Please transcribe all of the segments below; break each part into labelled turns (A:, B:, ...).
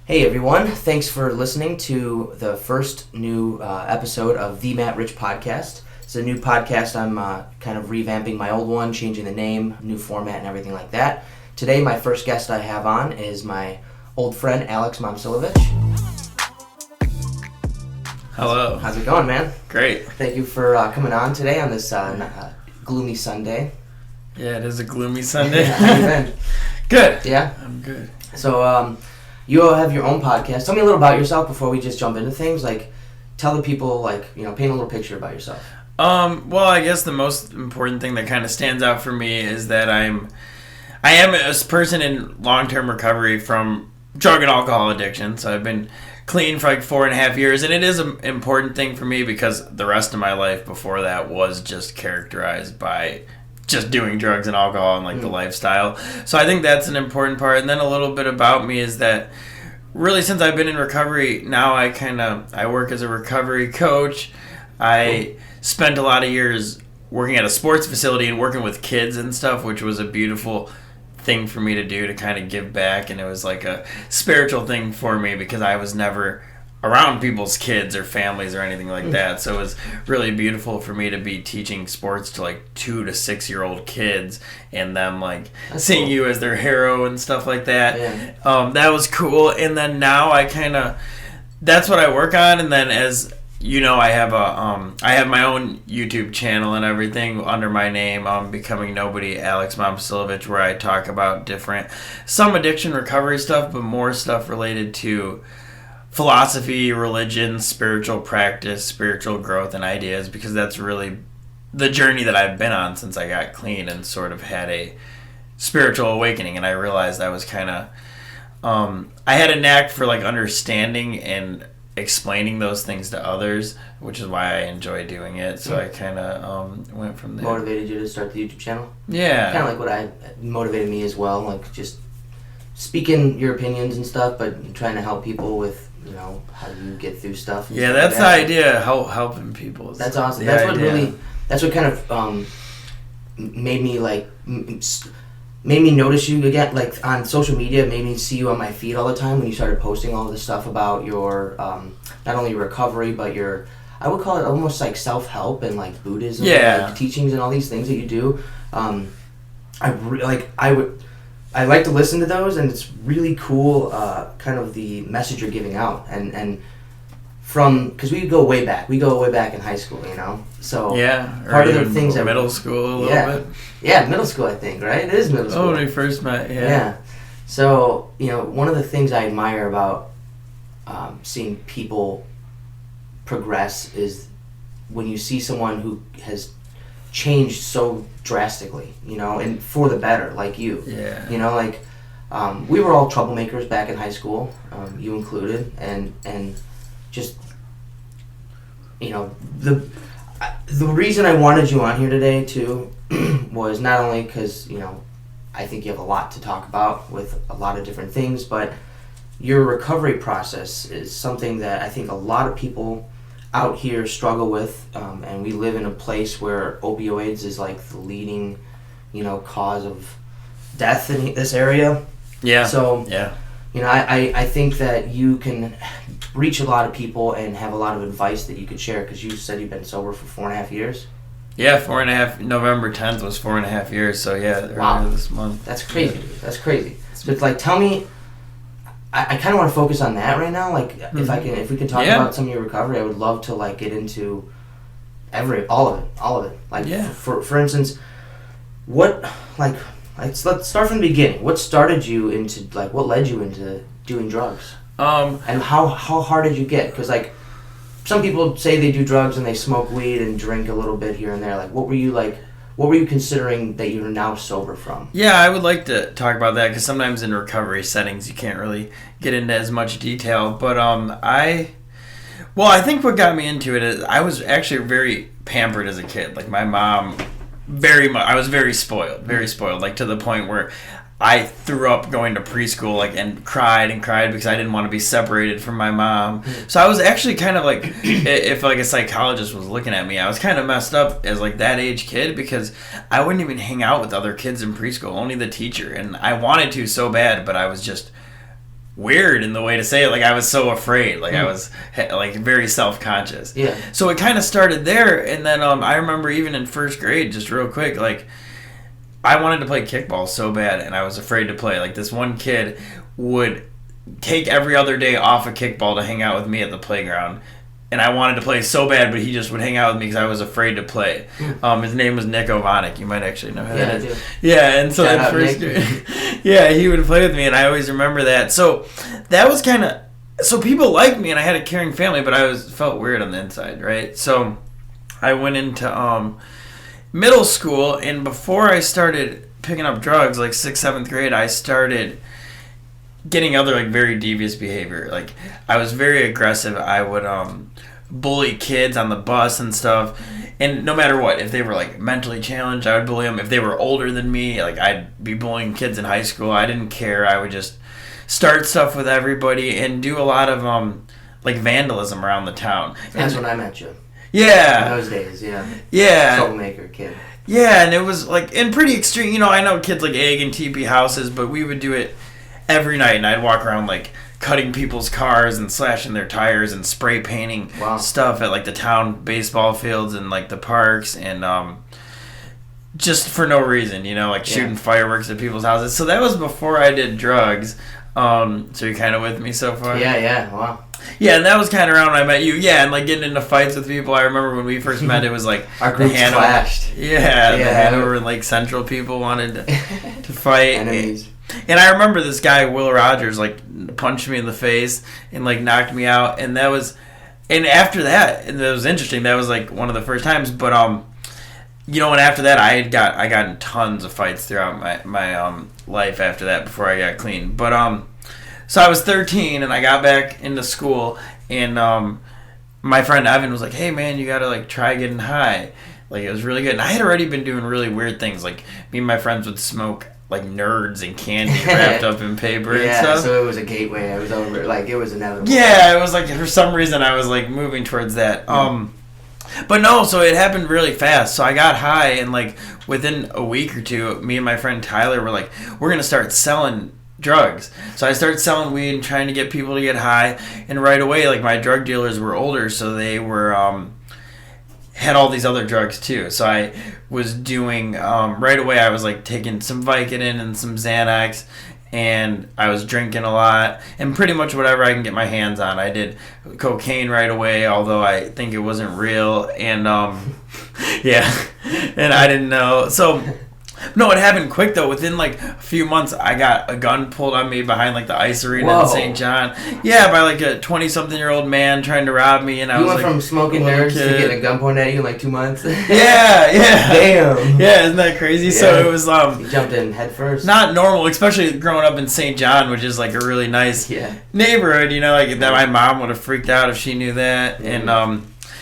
A: Hey everyone, thanks for listening to the first new episode of the Matt Rich Podcast. It's a new podcast. I'm kind of revamping my old one, changing the name, new format and everything like that. Today my first guest I have on is my old friend Alex Momsilovich.
B: Hello.
A: How's it going, man?
B: Great.
A: Thank you for coming on today on this gloomy Sunday.
B: Yeah, it is a gloomy Sunday.
A: How you been?
B: Good.
A: Yeah?
B: I'm good.
A: So, you all have your own podcast. Tell me a little about yourself before we just jump into things. Like, tell the people, paint a little picture about yourself.
B: Well, I guess the most important thing that kind of stands out for me is that I am a person in long-term recovery from drug and alcohol addiction. So I've been clean for 4.5 years, and it is an important thing for me because the rest of my life before that was just characterized by just doing drugs and alcohol and the lifestyle. So I think that's an important part. And then a little bit about me is that really since I've been in recovery, now I work as a recovery coach. I spent a lot of years working at a sports facility and working with kids and stuff, which was a beautiful thing for me to do, to kind of give back. And it was like a spiritual thing for me because I was never around people's kids or families or anything like that. So it was really beautiful for me to be teaching sports to 2 to 6 year old kids and them
A: That's
B: seeing
A: cool.
B: you as their hero and stuff like that.
A: Yeah.
B: That was cool. And then now that's what I work on. And then as you know, I have my own YouTube channel and everything under my name, Becoming Nobody, Alex Momsilovich, where I talk about some addiction recovery stuff, but more stuff related to philosophy, religion, spiritual practice, spiritual growth, and ideas, because that's really the journey that I've been on since I got clean and sort of had a spiritual awakening. And I realized I was I had a knack for understanding and explaining those things to others, which is why I enjoy doing it. So I kind of went from there.
A: Motivated you to start the YouTube channel?
B: Yeah.
A: Kind of what motivated me as well, just speaking your opinions and stuff, but trying to help people with, how you get through stuff.
B: Yeah, that's the idea, helping people.
A: That's awesome. That's what kind of made me made me notice you again, on social media, made me see you on my feed all the time when you started posting all this stuff about your, not only your recovery, but your, I would call it almost self-help and Buddhism, teachings and all these things that you do. I like to listen to those, and it's really cool, kind of the message you're giving out, and because we go way back in high school, so part of the things that
B: middle school a little bit,
A: middle school, I think, right? It is middle school.
B: When we first met,
A: So one of the things I admire about seeing people progress is when you see someone who has changed so drastically, and for the better, like you.
B: Yeah.
A: We were all troublemakers back in high school, you included, and just, the reason I wanted you on here today too was not only because, I think you have a lot to talk about with a lot of different things, but your recovery process is something that I think a lot of people out here struggle with, and we live in a place where opioids is the leading, cause of death in this area.
B: Yeah.
A: So,
B: yeah.
A: I think that you can reach a lot of people and have a lot of advice that you could share, because you said you've been sober for 4.5 years.
B: Yeah, 4.5. November 10th was 4.5 years. So yeah,
A: wow,
B: earlier this month.
A: That's crazy. That's crazy. So it's tell me. I kind of want to focus on that right now. If we can talk about some of your recovery, I would love to get into all of it. For instance, what let's start from the beginning. What started you into what led you into doing drugs? And how hard did you get? Because some people say they do drugs and they smoke weed and drink a little bit here and there. What were you considering that you're now sober from?
B: Yeah, I would like to talk about that because sometimes in recovery settings you can't really get into as much detail. But I think what got me into it is I was actually very pampered as a kid. My mom, I was very spoiled, to the point where I threw up going to preschool, and cried because I didn't want to be separated from my mom. So I was actually kind of if a psychologist was looking at me, I was kind of messed up as that age kid, because I wouldn't even hang out with other kids in preschool, only the teacher. And I wanted to so bad, but I was just weird in the way to say it. Like, I was so afraid. Like, I was, like, very self-conscious.
A: Yeah.
B: So it kind of started there, and then I remember even in first grade, just real quick, like, I wanted to play kickball so bad, and I was afraid to play. Like, this one kid would take every other day off of kickball to hang out with me at the playground. And I wanted to play so bad, but he just would hang out with me because I was afraid to play. His name was Nick Ovonic. You might actually know who that is. Yeah, and so in first grade, yeah, he would play with me, and I always remember that. So that was kind of, so people liked me, and I had a caring family, but I felt weird on the inside, right? So I went into middle school, and before I started picking up drugs, like 6th, 7th grade, I started getting other, like, very devious behavior. Like, I was very aggressive. I would bully kids on the bus and stuff, and no matter what, if they were, like, mentally challenged, I would bully them. If they were older than me, like, I'd be bullying kids in high school. I didn't care. I would just start stuff with everybody and do a lot of like, vandalism around the town.
A: That's when I met you.
B: Yeah.
A: In those days, yeah.
B: Yeah.
A: Troublemaker kid.
B: Yeah, and it was, like, in pretty extreme. You know, I know kids, like, egg and TP houses, but we would do it every night, and I'd walk around, like, cutting people's cars and slashing their tires and spray painting stuff at, like, the town baseball fields and, like, the parks, and just for no reason, you know, like, shooting fireworks at people's houses. So that was before I did drugs. So you're kind of with me so far?
A: Yeah, wow.
B: Yeah, and that was kind of around when I met you. Yeah, and, like, getting into fights with people. I remember when we first met, it was, like,
A: our groups clashed.
B: Yeah, the Hanover and Lake Central people wanted to fight.
A: Enemies.
B: And I remember this guy, Will Rogers, like, punched me in the face and, like, knocked me out. And that was, and after that, and it was interesting. That was, like, one of the first times. But, you know, and after that, I got in tons of fights throughout my life after that before I got clean. But, so I was 13 and I got back into school, and my friend Evan was like, hey, man, you got to, like, try getting high. Like, it was really good. And I had already been doing really weird things. Like, me and my friends would smoke, like, nerds and candy wrapped up in paper and stuff.
A: Yeah, so it was a gateway. I was over, like, it was inevitable.
B: Yeah, it was like, for some reason, I was, like, moving towards that. But no, so it happened really fast. So I got high, and, like, within a week or two, me and my friend Tyler were like, we're going to start selling drugs. So I started selling weed and trying to get people to get high, and right away, like, my drug dealers were older, so they were had all these other drugs too. So I was doing right away, I was, like, taking some Vicodin and some Xanax, and I was drinking a lot, and pretty much whatever I can get my hands on. I did cocaine right away, although I think it wasn't real, and yeah, and I didn't know. So no, it happened quick though. Within, like, a few months, I got a gun pulled on me behind, like, the ice arena in St. John. Yeah, by, like, a 20-something-year-old man trying to rob me, and I was like,
A: you went from smoking nerds to getting a gun pointed at you in, like, 2 months.
B: Yeah.
A: Damn.
B: Yeah, isn't that crazy? Yeah. So it was
A: you jumped in head first.
B: Not normal, especially growing up in St. John, which is, like, a really nice neighborhood. You know, like, that my mom would have freaked out if she knew that, and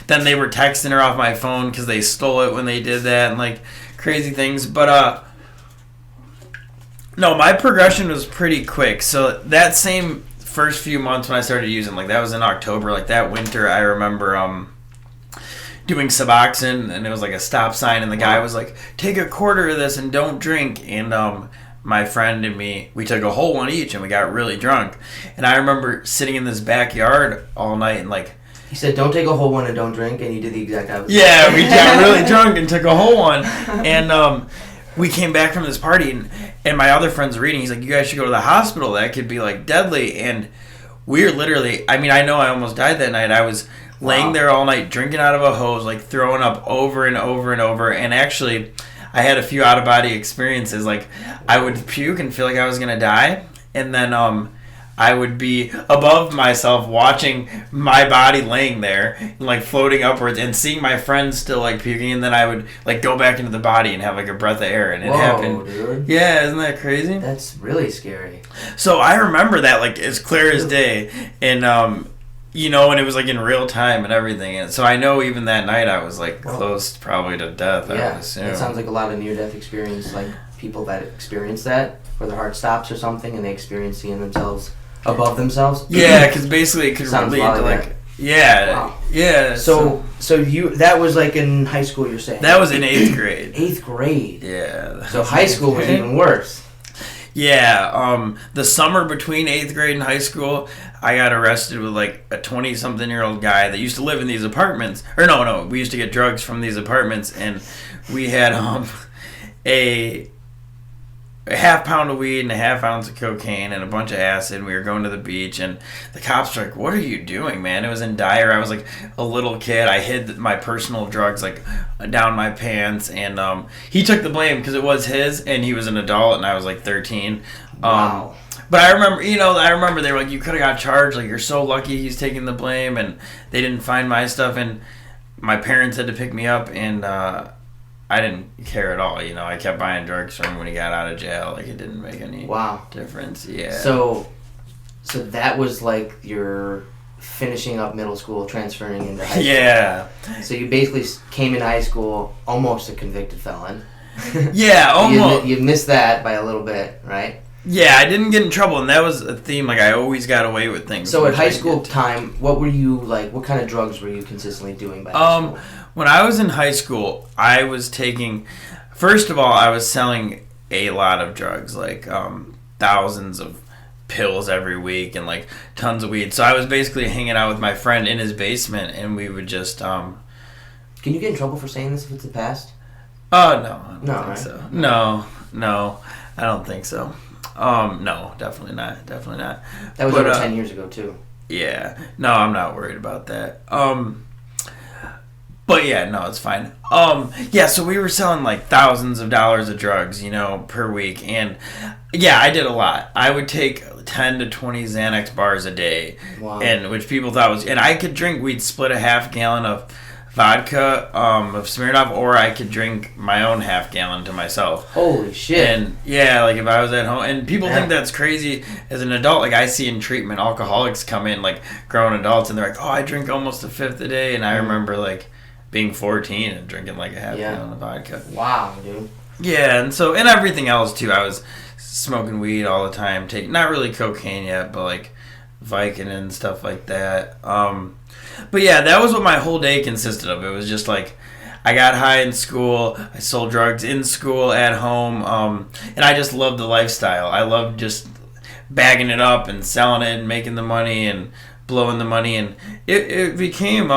B: then they were texting her off my phone because they stole it when they did that, and, like, crazy things. But no, my progression was pretty quick. So that same first few months when I started using, like, that was in October, like, that winter, I remember doing Suboxone, and it was like a stop sign, and the guy was like, take a quarter of this and don't drink. And my friend and me, we took a whole one each, and we got really drunk. And I remember sitting in this backyard all night, and, like,
A: he said, don't take a whole one and don't drink, and you did the exact opposite.
B: Yeah, we got really drunk and took a whole one. And we came back from this party, and my other friend's reading. He's like, you guys should go to the hospital. That could be, like, deadly. And we're literally, I mean, I know I almost died that night. I was laying there all night, drinking out of a hose, like, throwing up over and over and over. And actually, I had a few out-of-body experiences. Like, I would puke and feel like I was going to die. And then I would be above myself watching my body laying there and, like, floating upwards and seeing my friends still, like, puking, and then I would, like, go back into the body and have, like, a breath of air, and it happened.
A: Dude.
B: Yeah, isn't that crazy?
A: That's really scary.
B: So I remember that, like, as clear as day, and you know, and it was, like, in real time and everything, and so I know even that night I was, like, close probably to death. I would assume.
A: It sounds like a lot of near-death experience, like people that experience that, where their heart stops or something, and they experience seeing themselves above themselves.
B: Yeah, because basically it could lead to, like, yeah.
A: So you, that was, like, in high school, you're saying?
B: That was in 8th grade.
A: 8th grade.
B: Yeah.
A: So high school was even worse.
B: Yeah, the summer between 8th grade and high school, I got arrested with like a 20-something-year-old guy that used to live in these apartments. Or no, we used to get drugs from these apartments, and we had a half pound of weed and a half ounce of cocaine and a bunch of acid. We were going to the beach, and the cops were like, "What are you doing, man?" It was in Dyer. I was like a little kid. I hid my personal drugs like down my pants, and he took the blame because it was his, and he was an adult, and I was like 13.
A: Wow.
B: But I remember they were like, "You could have got charged. Like, you're so lucky he's taking the blame," and they didn't find my stuff, and my parents had to pick me up, and I didn't care at all. I kept buying drugs from him when he got out of jail. Like, it didn't make any difference. Yeah.
A: So that was like your finishing up middle school, transferring into high school.
B: Yeah.
A: So you basically came in high school almost a convicted felon.
B: Yeah, almost.
A: You missed that by a little bit, right?
B: Yeah, I didn't get in trouble, and that was a theme. Like, I always got away with things.
A: So at high school time, what were you like? What kind of drugs were you consistently doing by high school?
B: When I was in high school, I was taking. First of all, I was selling a lot of drugs, like thousands of pills every week, and like tons of weed. So I was basically hanging out with my friend in his basement, and we would just.
A: Can you get in trouble for saying this if it's the past?
B: Oh no, I don't think
A: right?
B: so. No, I don't think so. No, definitely not. That
A: was over 10 years ago too.
B: Yeah, no, I'm not worried about that. But yeah, no, it's fine. Yeah, so we were selling like thousands of dollars of drugs, per week, and yeah, I did a lot. I would take 10 to 20 Xanax bars a day, and which people thought was, and I could drink. We'd split a half gallon of vodka of Smirnoff, or I could drink my own half gallon to myself.
A: Holy shit.
B: And yeah, like if I was at home, and people think that's crazy as an adult. Like, I see in treatment alcoholics come in, like grown adults, and they're like, "Oh, I drink almost a fifth a day," and I remember like being 14 and drinking like a half gallon of vodka.
A: Wow, dude.
B: Yeah, and everything else too. I was smoking weed all the time, not really cocaine yet, but like Vicodin and stuff like that. But yeah, that was what my whole day consisted of. It was just like, I got high in school, I sold drugs in school, at home, and I just loved the lifestyle. I loved just bagging it up and selling it and making the money and blowing the money, and it became,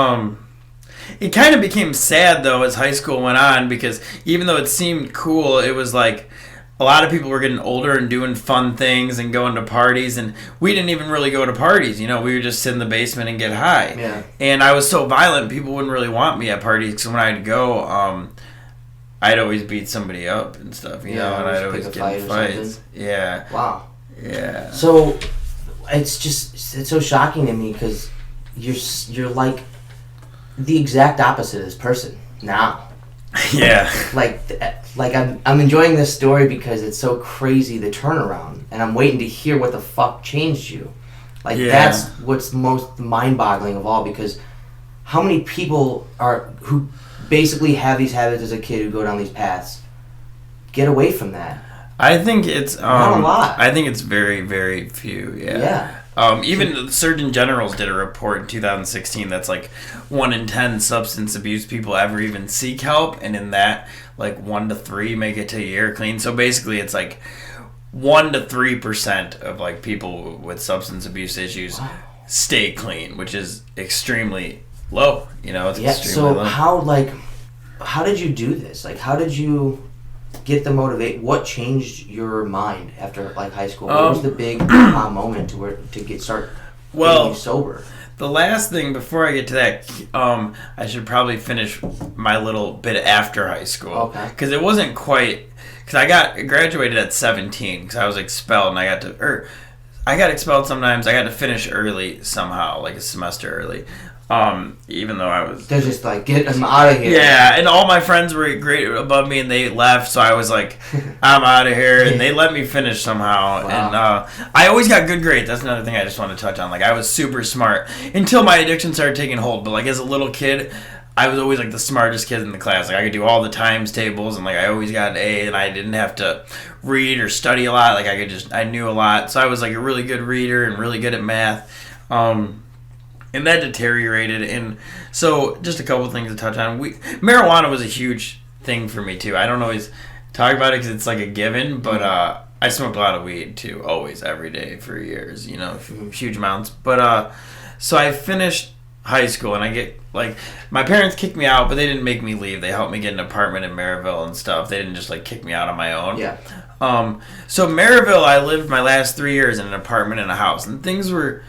B: it kind of became sad though as high school went on, because even though it seemed cool, it was like, a lot of people were getting older and doing fun things and going to parties, and we didn't even really go to parties. We would just sit in the basement and get high.
A: Yeah.
B: And I was so violent, people wouldn't really want me at parties, because when I'd go, I'd always beat somebody up and stuff, and I'd always get in fights. Yeah.
A: Wow.
B: Yeah.
A: So it's so shocking to me, because you're like the exact opposite of this person now.
B: Yeah.
A: Like I'm enjoying this story because it's so crazy, the turnaround, and I'm waiting to hear what the fuck changed you. Like, that's what's most mind-boggling of all, because how many people who basically have these habits as a kid, who go down these paths, get away from that?
B: I think it's
A: not a lot.
B: I think it's very, very few. Yeah. Even the Surgeon General's did a report in 2016 that's like 1 in 10 substance abuse people ever even seek help, and in that, like 1 to 3 make it to a year clean. So basically, it's like 1 to 3% of like people with substance abuse issues stay clean, which is extremely low. It's extremely low.
A: How did you do this? Like, how did you get the motivate? What changed your mind after like high school? What was the big moment to start getting you sober?
B: The last thing before I get to that, I should probably finish my little bit after high school.
A: Okay.
B: Because it wasn't quite, because I graduated at 17 because I was expelled, and I got expelled sometimes. I got to finish early somehow, like a semester early. Even though I was...
A: They're just like, get them out of here.
B: Yeah, and all my friends were great above me, and they left, so I was like, I'm out of here, and they let me finish somehow.
A: Wow.
B: And I always got good grades. That's another thing I just want to touch on. Like, I was super smart until my addiction started taking hold. But, like, as a little kid, I was always, like, the smartest kid in the class. Like, I could do all the times tables, and, like, I always got an A, and I didn't have to read or study a lot. Like, I knew a lot. So I was, like, a really good reader and really good at math. And that deteriorated, and so just a couple things to touch on. Marijuana was a huge thing for me too. I don't always talk about it because it's like a given, but I smoked a lot of weed too, always, every day for years, huge amounts. But so I finished high school, and I get like, my parents kicked me out, but they didn't make me leave. They helped me get an apartment in Maryville and stuff. They didn't just like kick me out on my own.
A: Yeah.
B: So Maryville, I lived my last 3 years in an apartment and a house, and things were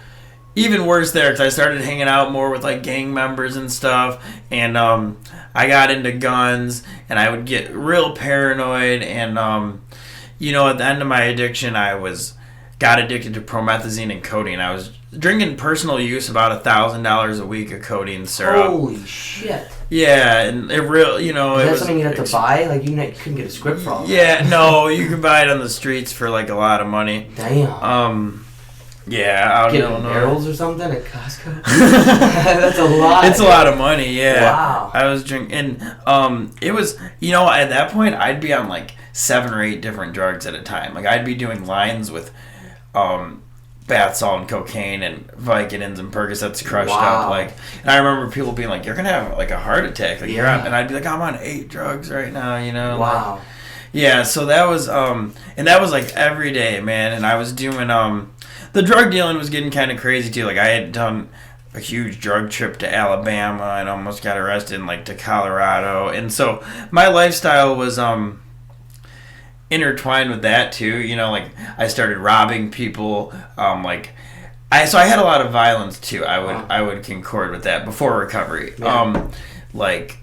B: even worse there because I started hanging out more with like gang members and stuff, and I got into guns, and I would get real paranoid, and at the end of my addiction, got addicted to promethazine and codeine. I was drinking personal use about $1,000 a week of codeine syrup.
A: Holy shit!
B: Yeah, and it real, Is
A: that something you have to buy? Like you couldn't get a script for all that.
B: Yeah, no, you can buy it on the streets for like a lot of money.
A: Damn.
B: Yeah, I don't know.
A: Barrels or something at Costco. That's a lot.
B: It's a lot of money. Yeah.
A: Wow.
B: I was drinking, and it was, at that point I'd be on like 7 or 8 different drugs at a time. Like I'd be doing lines with, bath salt and cocaine and Vicodins and Percocets crushed up. Like, and I remember people being like, "You're gonna have like a heart attack." Like you're on, and I'd be like, "I'm on 8 drugs right now."
A: Wow.
B: Like, yeah. So that was, and that was like every day, man. And I was doing, the drug dealing was getting kind of crazy too. Like I had done a huge drug trip to Alabama and almost got arrested and like to Colorado. And so my lifestyle was intertwined with that too. Like I started robbing people. So I had a lot of violence too. I would concord with that before recovery.
A: Yeah.
B: Like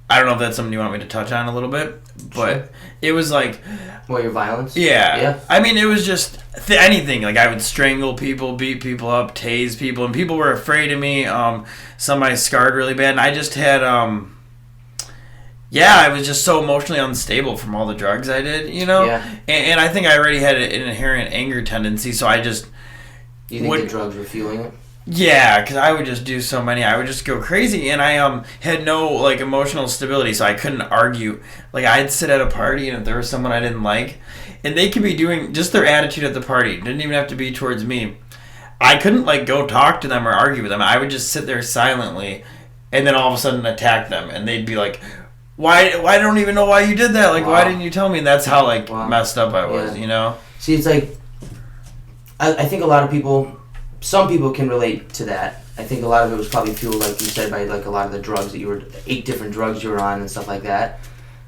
B: I don't know if that's something you want me to touch on a little bit, but sure. It was like...
A: What, your violence?
B: Yeah. I mean, it was just anything. Like, I would strangle people, beat people up, tase people, and people were afraid of me. Some I scarred really bad, and I just had... I was just so emotionally unstable from all the drugs I did,
A: Yeah.
B: And I think I already had an inherent anger tendency, so I just...
A: You think the drugs were fueling it?
B: Yeah, because I would just do so many. I would just go crazy, and I had no like emotional stability, so I couldn't argue. Like I'd sit at a party, and if there was someone I didn't like, and they could be doing just their attitude at the party, it didn't even have to be towards me. I couldn't like go talk to them or argue with them. I would just sit there silently, and then all of a sudden attack them, and they'd be like, "Why? I don't even know why you did that. Like, Why didn't you tell me?" And that's how like messed up I was,
A: See, it's like I think a lot of people. Some people can relate to that. I think a lot of it was probably fueled, like you said, by like a lot of the drugs that 8 different drugs you were on and stuff like that.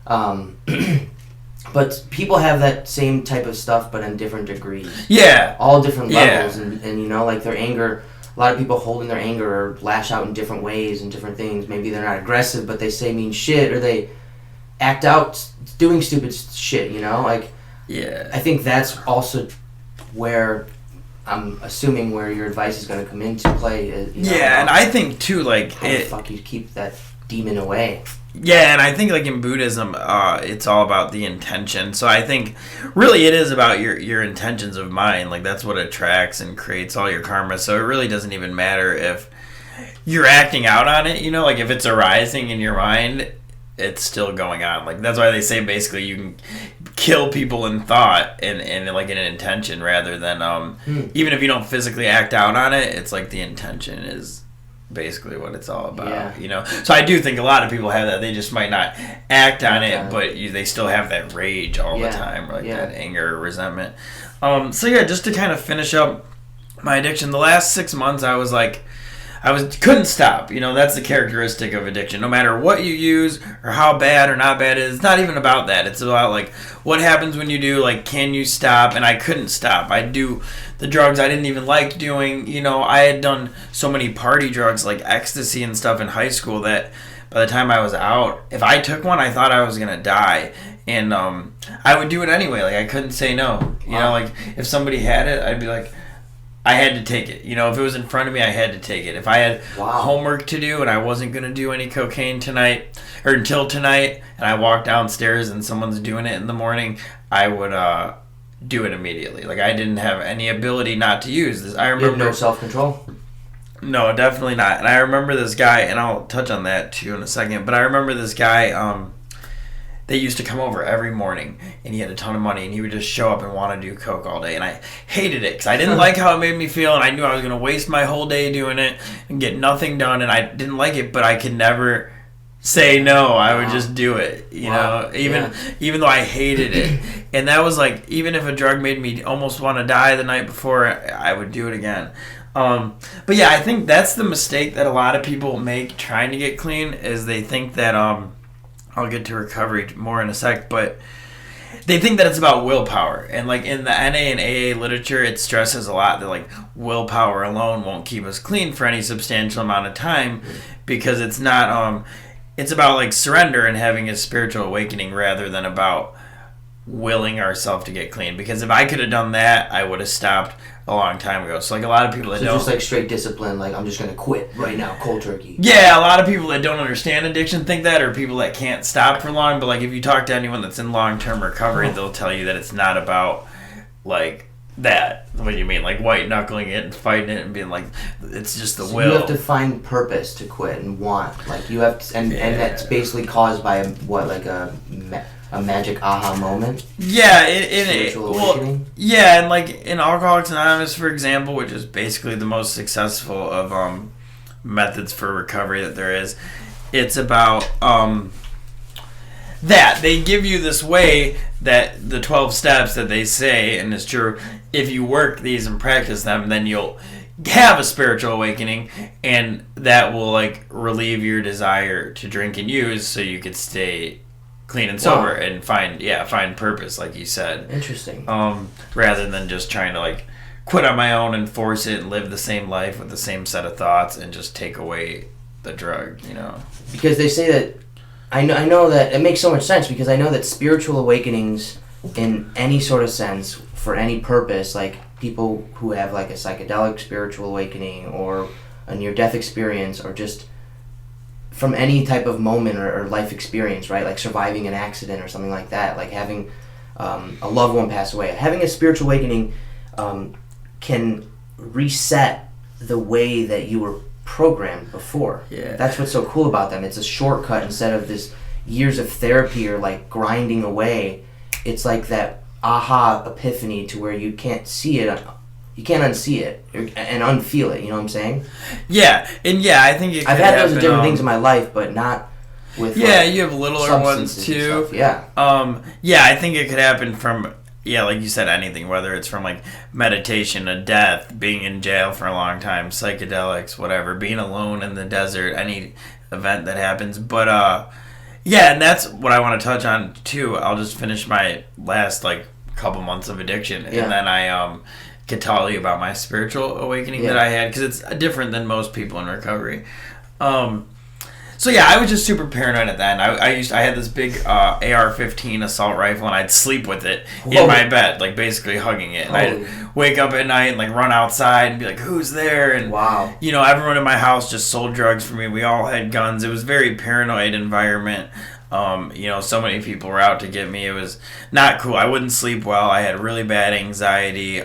A: But people have that same type of stuff, but in different degrees.
B: Yeah.
A: All different levels, and like their anger. A lot of people hold in their anger or lash out in different ways and different things. Maybe they're not aggressive, but they say mean shit, or they act out doing stupid shit. Like.
B: Yeah.
A: I think that's also where. I'm assuming where your advice is going to come into play.
B: And I think too, like
A: how the fuck you keep that demon away.
B: Yeah, and I think like in Buddhism, it's all about the intention. So I think really it is about your intentions of mind. Like that's what attracts and creates all your karma. So it really doesn't even matter if you're acting out on it. Like if it's arising in your mind, it's still going on. Like that's why they say basically you can kill people in thought and like in an intention rather than even if you don't physically act out on it, it's like the intention is basically what it's all about. So I do think a lot of people have that. They just might not act on it, but they still have that rage all the time, like that anger or resentment. Just to kind of finish up my addiction, the last 6 months couldn't stop. That's the characteristic of addiction. No matter what you use or how bad or not bad it is, it's not even about that. It's about like what happens when you do, like can you stop? And I couldn't stop. I'd do the drugs I didn't even like doing. I had done so many party drugs like ecstasy and stuff in high school that by the time I was out, if I took one, I thought I was gonna die. And I would do it anyway. Like I couldn't say no. Like if somebody had it, I'd be like, I had to take it. If it was in front of me, I had to take it. If I had homework to do and I wasn't going to do any cocaine tonight or until tonight, and I walked downstairs and someone's doing it in the morning, I would do it immediately. Like I didn't have any ability not to use this. I remember
A: you have no self-control?
B: No, definitely not. And I remember this guy, and I'll touch on that too in a second, but I remember this guy, they used to come over every morning, and he had a ton of money, and he would just show up and want to do coke all day, and I hated it because I didn't like how it made me feel, and I knew I was going to waste my whole day doing it and get nothing done, and I didn't like it, but I could never say no. I would just do it, you know, even though I hated it. And that was like, even if a drug made me almost want to die the night before, I would do it again. But yeah, I think that's the mistake that a lot of people make trying to get clean, is they think that, I'll get to recovery more in a sec, but they think that it's about willpower. And like in the NA and AA literature, it stresses a lot that like willpower alone won't keep us clean for any substantial amount of time, because it's not, it's about like surrender and having a spiritual awakening rather than about willing ourselves to get clean. Because if I could have done that, I would have stopped a long time ago. So like a lot of people that don't,
A: just like straight discipline, like I'm just gonna quit right now, cold turkey.
B: Yeah, a lot of people that don't understand addiction think that, or people that can't stop for long. But like if you talk to anyone that's in long-term recovery, they'll tell you that it's not about like that. What do you mean? Like white knuckling it and fighting it and being like, it's just the will.
A: You have to find purpose to quit and want. Like you have to, and that's basically caused by what, like a magic aha moment.
B: Yeah,
A: awakening.
B: Yeah, and like in Alcoholics Anonymous, for example, which is basically the most successful of methods for recovery that there is, it's about that they give you this way, that the 12 steps that they say, and it's true, if you work these and practice them, then you'll have a spiritual awakening, and that will like relieve your desire to drink and use, so you could stay clean and sober and find purpose, like you said.
A: Interesting.
B: Rather than just trying to like quit on my own and force it and live the same life with the same set of thoughts and just take away the drug, you know.
A: Because they say that, I know that it makes so much sense, because I know that spiritual awakenings in any sort of sense, for any purpose, like people who have like a psychedelic spiritual awakening or a near-death experience, or just from any type of moment or life experience, right? Like surviving an accident or something like that, like having a loved one pass away. Having a spiritual awakening can reset the way that you were programmed before.
B: Yeah.
A: That's what's so cool about them. It's a shortcut instead of this years of therapy or like grinding away. It's like that aha epiphany to where you can't see it. You can't unsee it and unfeel it. You know what I'm saying?
B: Yeah, and I think it.
A: I've had those different things in my life, but not with.
B: Yeah,
A: like,
B: you have littler ones too.
A: Yeah.
B: I think it could happen from like you said, anything, whether it's from like meditation, a death, being in jail for a long time, psychedelics, whatever, being alone in the desert, any event that happens. But and that's what I want to touch on too. I'll just finish my last like couple months of addiction, and then I could tell you about my spiritual awakening that I had, because it's different than most people in recovery. I was just super paranoid at that. And I had this big AR-15 assault rifle, and I'd sleep with it in my bed, like basically hugging it. And I'd wake up at night and like run outside and be like, "Who's there?" And everyone in my house just sold drugs for me. We all had guns. It was a very paranoid environment. So many people were out to get me. It was not cool. I wouldn't sleep well. I had really bad anxiety.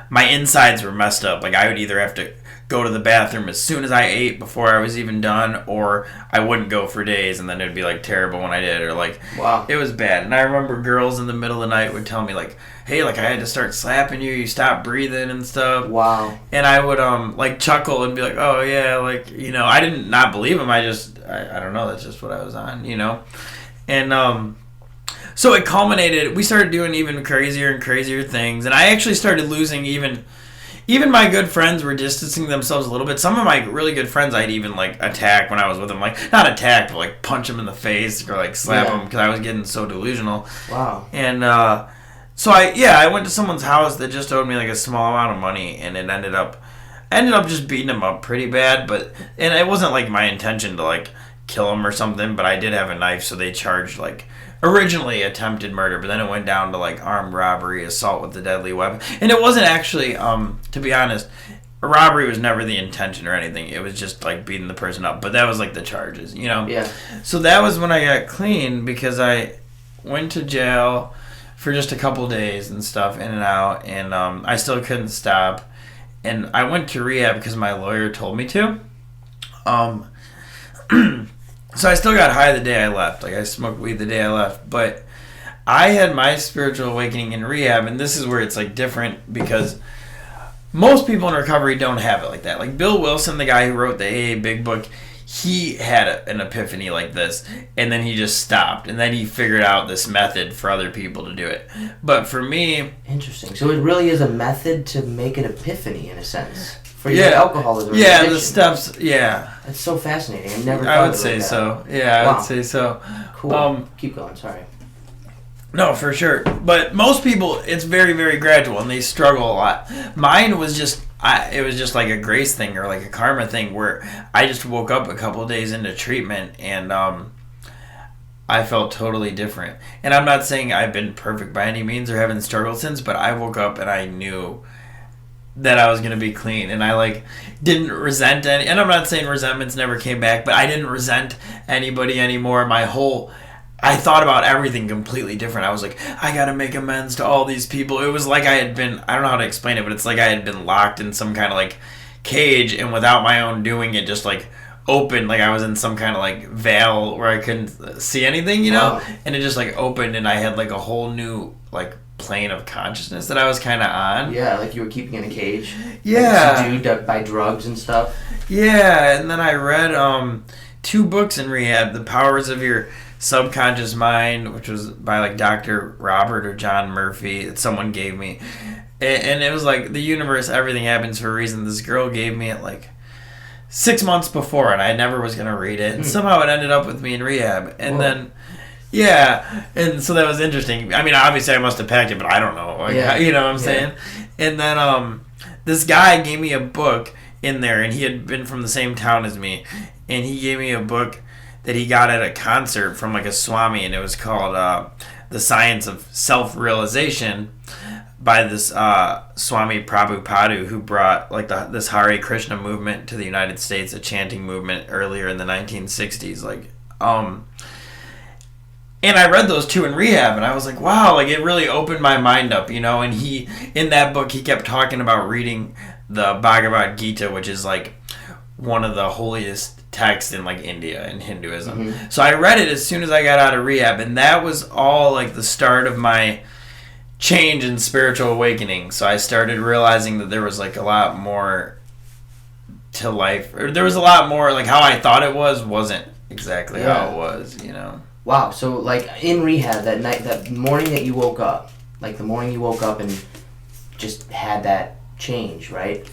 B: My insides were messed up. Like I would either have to go to the bathroom as soon as I ate before I was even done, or I wouldn't go for days, and then it'd be like terrible when I did, or like it was bad. And I remember girls in the middle of the night would tell me like, "Hey, like I had to start slapping you. You stopped breathing and stuff."
A: Wow.
B: And I would like chuckle and be like, "Oh yeah," like I didn't not believe him. I don't know. That's just what I was on, And so it culminated. We started doing even crazier and crazier things, and I actually started losing even my good friends were distancing themselves a little bit. Some of my really good friends I'd even like attack when I was with them, like not attack, but like punch them in the face or like slap them, because I was getting so delusional.
A: Wow.
B: And so I went to someone's house that just owed me like a small amount of money, and it ended up just beating him up pretty bad. And it wasn't like my intention to like kill him or something, but I did have a knife, so they charged like originally attempted murder, but then it went down to like armed robbery, assault with a deadly weapon. And it wasn't actually, to be honest, a robbery was never the intention or anything. It was just like beating the person up. But that was like the charges,
A: Yeah.
B: So that was when I got clean, because I went to jail for just a couple days and stuff, in and out, and I still couldn't stop. And I went to rehab because my lawyer told me to. So I still got high the day I left. Like I smoked weed the day I left. But I had my spiritual awakening in rehab, and this is where it's like different, because most people in recovery don't have it like that. Like Bill Wilson, the guy who wrote the AA Big Book, he had an epiphany like this, and then he just stopped, and then he figured out this method for other people to do it. But for me...
A: Interesting. So it really is a method to make an epiphany, in a sense, for your alcoholism.
B: Yeah, the steps, yeah.
A: That's so fascinating. I've never
B: I would say so. Yeah, I would say so.
A: Cool. Keep going, sorry.
B: No, for sure. But most people, it's very, very gradual, and they struggle a lot. Mine was just... it was just like a grace thing or like a karma thing where I just woke up a couple of days into treatment and I felt totally different. And I'm not saying I've been perfect by any means or haven't struggled since, but I woke up and I knew that I was going to be clean, and I like didn't resent any, and I'm not saying resentments never came back, but I didn't resent anybody anymore. I thought about everything completely different. I was like, I gotta make amends to all these people. It was like I had been, I don't know how to explain it, but it's like I had been locked in some kind of like cage, and without my own doing, it just like opened, like I was in some kind of like veil where I couldn't see anything, you know? Wow. And it just like opened, and I had like a whole new like plane of consciousness that I was kind of on.
A: Yeah, like you were keeping in a cage.
B: Yeah.
A: Like subdued by drugs and stuff.
B: Yeah, and then I read 2 books in rehab, The Powers of Your Subconscious Mind, which was by like Dr. Robert or John Murphy that someone gave me, and it was like the universe, everything happens for a reason. This girl gave me it like 6 months before, and I never was gonna read it, and somehow it ended up with me in rehab. And then and so that was interesting. I mean, obviously I must have packed it, but I don't know, like, you know what I'm saying. And then this guy gave me a book in there, and he had been from the same town as me, and he gave me a book that he got at a concert from like a Swami, and it was called The Science of Self-Realization by this Swami Prabhupada, who brought like this Hare Krishna movement to the United States, a chanting movement earlier in the 1960s. And I read those 2 in rehab, and I was like, wow, like it really opened my mind up, you know. And he, in that book, he kept talking about reading the Bhagavad Gita, which is like one of the holiest texts in like India and Hinduism. So I read it as soon as I got out of rehab, and that was all like the start of my change and spiritual awakening. So I started realizing that there was like a lot more to life, or there was a lot more like how I thought it wasn't exactly how it was, you know.
A: Wow. So like in rehab that morning that you woke up, like the morning you woke up and just had that change, right?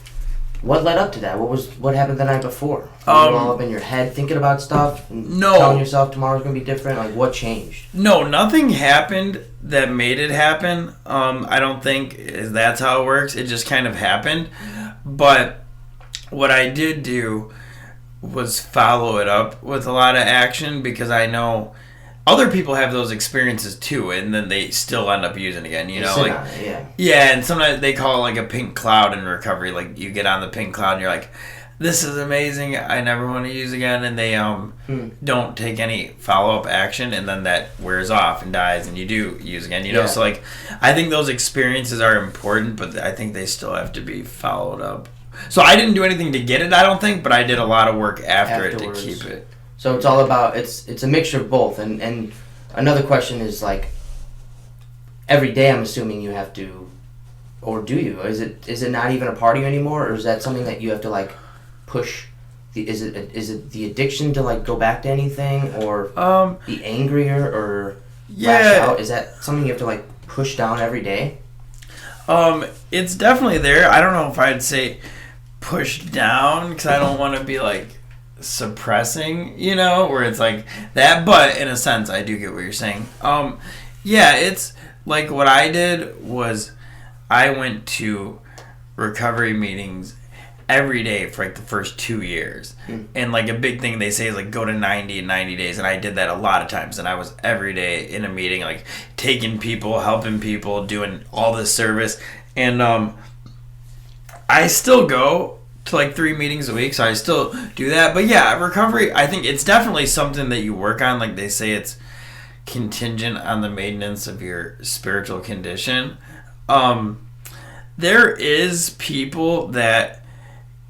A: What led up to that? What happened the night before? Were you all up in your head thinking about stuff? And telling yourself tomorrow's going to be different? Like, what changed?
B: No, nothing happened that made it happen. I don't think that's how it works. It just kind of happened. But what I did do was follow it up with a lot of action, because I know other people have those experiences too, and then they still end up using it again, you know, like and sometimes they call it like a pink cloud in recovery. Like you get on the pink cloud and you're like, this is amazing, I never want to use again, and they don't take any follow-up action, and then that wears off and dies, and you do use again, you know. So like I think those experiences are important, but I think they still have to be followed up. So I didn't do anything to get it, I don't think, but I did a lot of work afterwards it to keep it.
A: So it's all about, it's a mixture of both. And another question is like, every day I'm assuming you have to, or do you? Is it not even a part of you anymore, or is that something that you have to like push? Is it the addiction to like go back to anything, or be angrier, or lash out? Is that something you have to like push down every day?
B: It's definitely there. I don't know if I'd say push down, because I don't want to be like suppressing, you know, where it's like that, but in a sense I do get what you're saying. It's like what I did was I went to recovery meetings every day for like the first 2 years, and like a big thing they say is like go to 90 in 90 days, and I did that a lot of times, and I was every day in a meeting, like taking people, helping people, doing all this service, and I still go to like 3 meetings a week, so I still do that. But yeah, recovery, I think it's definitely something that you work on. Like they say, it's contingent on the maintenance of your spiritual condition. There is people that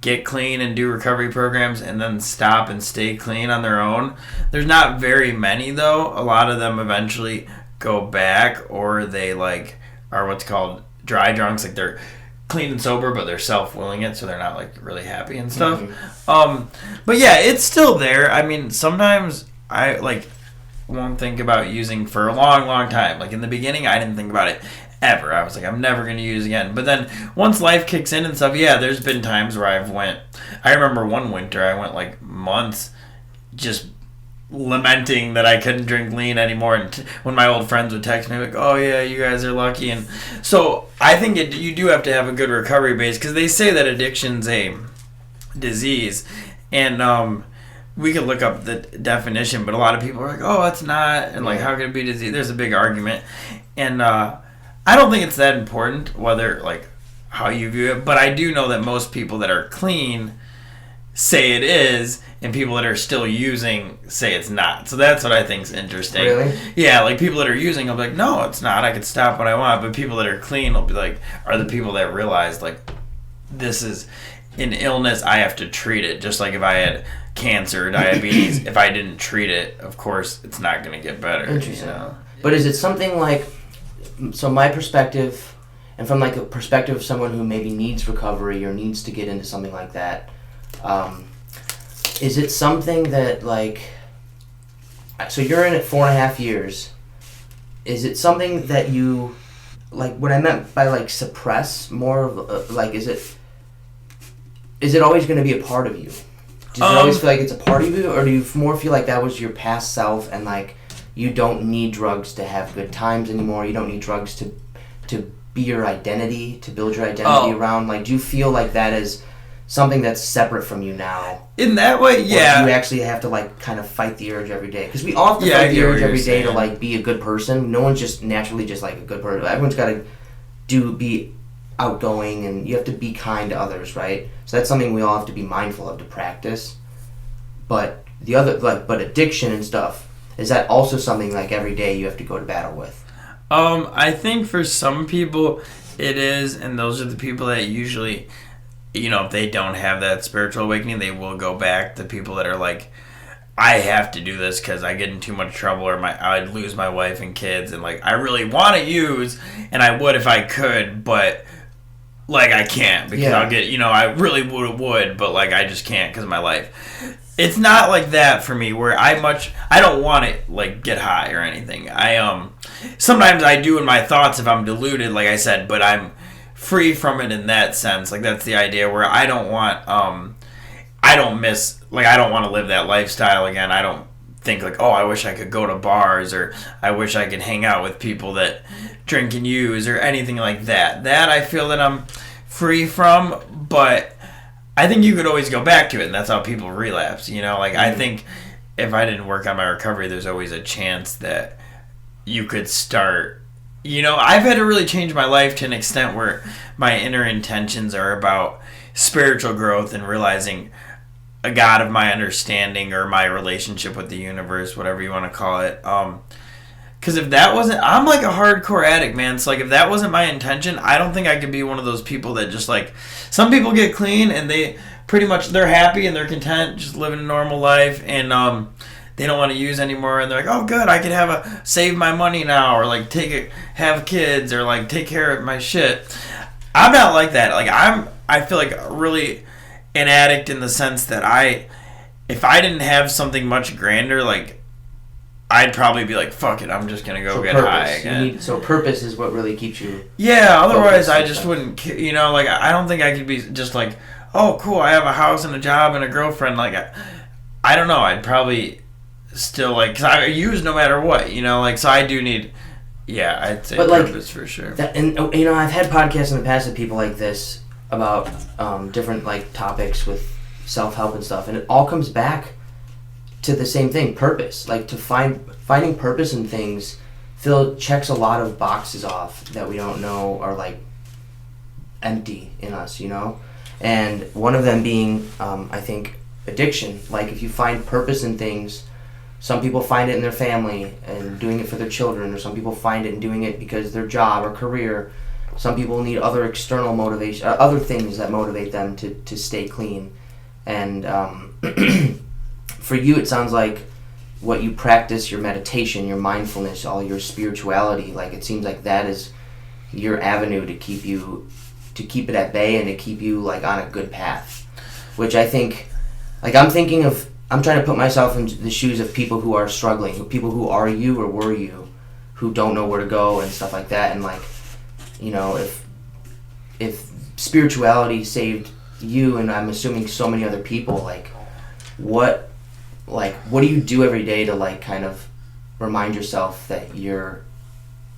B: get clean and do recovery programs and then stop and stay clean on their own. There's not very many though. A lot of them eventually go back, or they like are what's called dry drunks, like they're clean and sober, but they're self-willing it, so they're not like really happy and stuff. But yeah, it's still there. I mean, sometimes I like won't think about using for a long time. Like in the beginning, I didn't think about it ever. I was like, I'm never going to use again. But then once life kicks in and stuff, yeah, there's been times where I remember one winter I went like months just lamenting that I couldn't drink lean anymore, and when my old friends would text me like, oh yeah, you guys are lucky. And so I think you do have to have a good recovery base, because they say that addiction's a disease, and we could look up the definition, but a lot of people are like, oh, it's not, and like, how could it be disease? There's a big argument, and I don't think it's that important whether like how you view it, but I do know that most people that are clean say it is, and people that are still using say it's not. So that's what I think is interesting.
A: Really?
B: Yeah, like people that are using will be like, no, it's not. I can stop when I want. But people that are clean will be like, are the people that realize like, this is an illness, I have to treat it. Just like if I had cancer or diabetes, if I didn't treat it, of course, it's not going to get better.
A: Interesting.
B: You know?
A: But is it something like, so my perspective, and from like a perspective of someone who maybe needs recovery or needs to get into something like that, is it something that like, so you're in it 4.5 years, is it something that you, like what I meant by like suppress more of, like is it always going to be a part of you? Does it always feel like it's a part of you, or do you more feel like that was your past self and like you don't need drugs to have good times anymore, you don't need drugs to be your identity, to build your identity around? Like, do you feel like that is something that's separate from you now?
B: In that way, yeah.
A: Or do you actually have to like kind of fight the urge every day? Because we all have to fight the urge every day to like be a good person. No one's just naturally just like a good person. Everyone's got to be outgoing, and you have to be kind to others, right? So that's something we all have to be mindful of to practice. But the other, like, but addiction and stuff, is that also something like every day you have to go to battle with?
B: I think for some people it is, and those are the people that usually, you know, if they don't have that spiritual awakening, they will go back. The people that are like, I have to do this because I get in too much trouble, or I'd lose my wife and kids, and like I really want to use, and I would if I could, but like I can't because I'll get, you know, I really would, but like I just can't because of my life. It's not like that for me, where I don't want to like get high or anything. Sometimes I do in my thoughts if I'm deluded, like I said, but I'm free from it in that sense. Like that's the idea, where I don't want I don't want to live that lifestyle again. I don't think like, oh, I wish I could go to bars, or I wish I could hang out with people that drink and use, or anything like that. That I feel that I'm free from, but I think you could always go back to it, and that's how people relapse, you know? Like, I think if I didn't work on my recovery, there's always a chance that you could start, you know? I've had to really change my life to an extent where my inner intentions are about spiritual growth and realizing a God of my understanding, or my relationship with the universe, whatever you want to call it. Because if that wasn't, I'm like a hardcore addict, man. So like, if that wasn't my intention, I don't think I could be one of those people that just like, some people get clean and they pretty much, they're happy and they're content just living a normal life, and they don't want to use anymore, and they're like, oh good, I could save my money now, or like have kids, or like take care of my shit. I'm not like that. Like I feel like really an addict in the sense that if I didn't have something much grander, like I'd probably be like, fuck it, I'm just gonna go get high again.
A: So purpose is what really keeps you.
B: Yeah, otherwise I just wouldn't, you know, like I don't think I could be just like, oh cool, I have a house and a job and a girlfriend. Like I don't know, I'd probably still like, because I use no matter what, you know, like, so I do need, yeah, I'd say purpose for sure.
A: And you know, I've had podcasts in the past with people like this about different like topics with self-help and stuff, and it all comes back to the same thing, purpose. Like to finding purpose in things checks a lot of boxes off that we don't know are like empty in us, you know? And one of them being I think addiction. Like if you find purpose in things, some people find it in their family and doing it for their children, or some people find it in doing it because their job or career. Some people need other external motivation, other things that motivate them to stay clean. And for you, it sounds like what you practice, your meditation, your mindfulness, all your spirituality, like it seems like that is your avenue to keep you keep it at bay and to keep you like on a good path, which I think, like I'm trying to put myself in the shoes of people who are struggling, people who are you or were you, who don't know where to go and stuff like that. And like, you know, if spirituality saved you, and I'm assuming so many other people, like what do you do every day to like kind of remind yourself that you're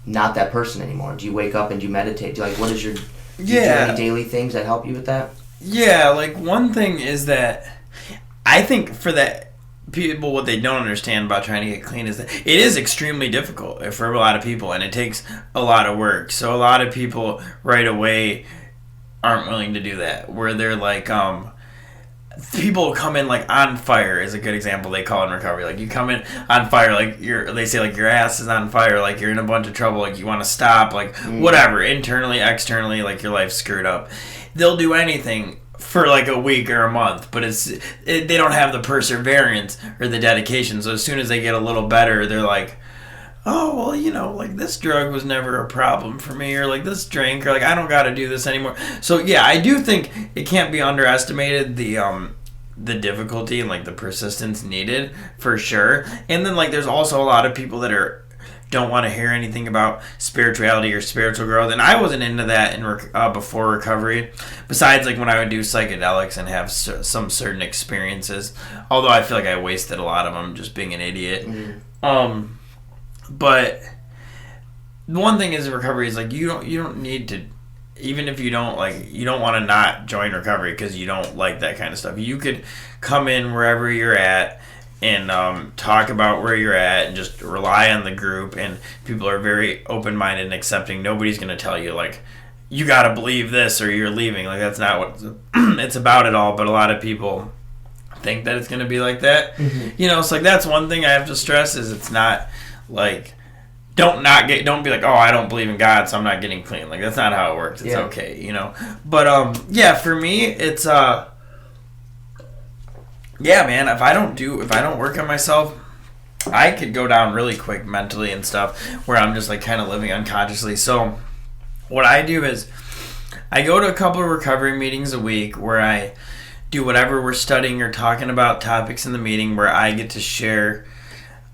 A: not that person anymore? Do you wake up and do you meditate? What is your do you do any daily things that help you with that?
B: Yeah, like one thing is that I think for that people, what they don't understand about trying to get clean is that it is extremely difficult for a lot of people, and it takes a lot of work. So a lot of people right away aren't willing to do that, where they're like, people come in like on fire is a good example they call in recovery. Like you come in on fire, like they say like your ass is on fire, like you're in a bunch of trouble, like you want to stop, like whatever, internally, externally, like your life's screwed up. They'll do anything for like a week or a month, but they don't have the perseverance or the dedication. So as soon as they get a little better, they're like, oh, well, you know, like this drug was never a problem for me, or like this drink, or like I don't got to do this anymore. So yeah, I do think it can't be underestimated, the difficulty and like the persistence needed for sure. And then like there's also a lot of people that don't want to hear anything about spirituality or spiritual growth, and I wasn't into that in before recovery, besides like when I would do psychedelics and have some certain experiences, although I feel like I wasted a lot of them just being an idiot. But the one thing is in recovery is like you don't need to, even if you don't want to not join recovery because you don't like that kind of stuff. You could come in wherever you're at and talk about where you're at and just rely on the group, and people are very open-minded and accepting. Nobody's going to tell you like you got to believe this or you're leaving. Like that's not what it's about at all, but a lot of people think that it's going to be like that. You know, it's like that's one thing I have to stress is it's not like don't be like, oh, I don't believe in God, so I'm not getting clean. Like that's not how it works. It's okay, you know. But yeah, for me it's yeah, man, if I don't work on myself, I could go down really quick mentally and stuff where I'm just like kind of living unconsciously. So what I do is I go to a couple of recovery meetings a week where I do whatever we're studying or talking about topics in the meeting, where I get to share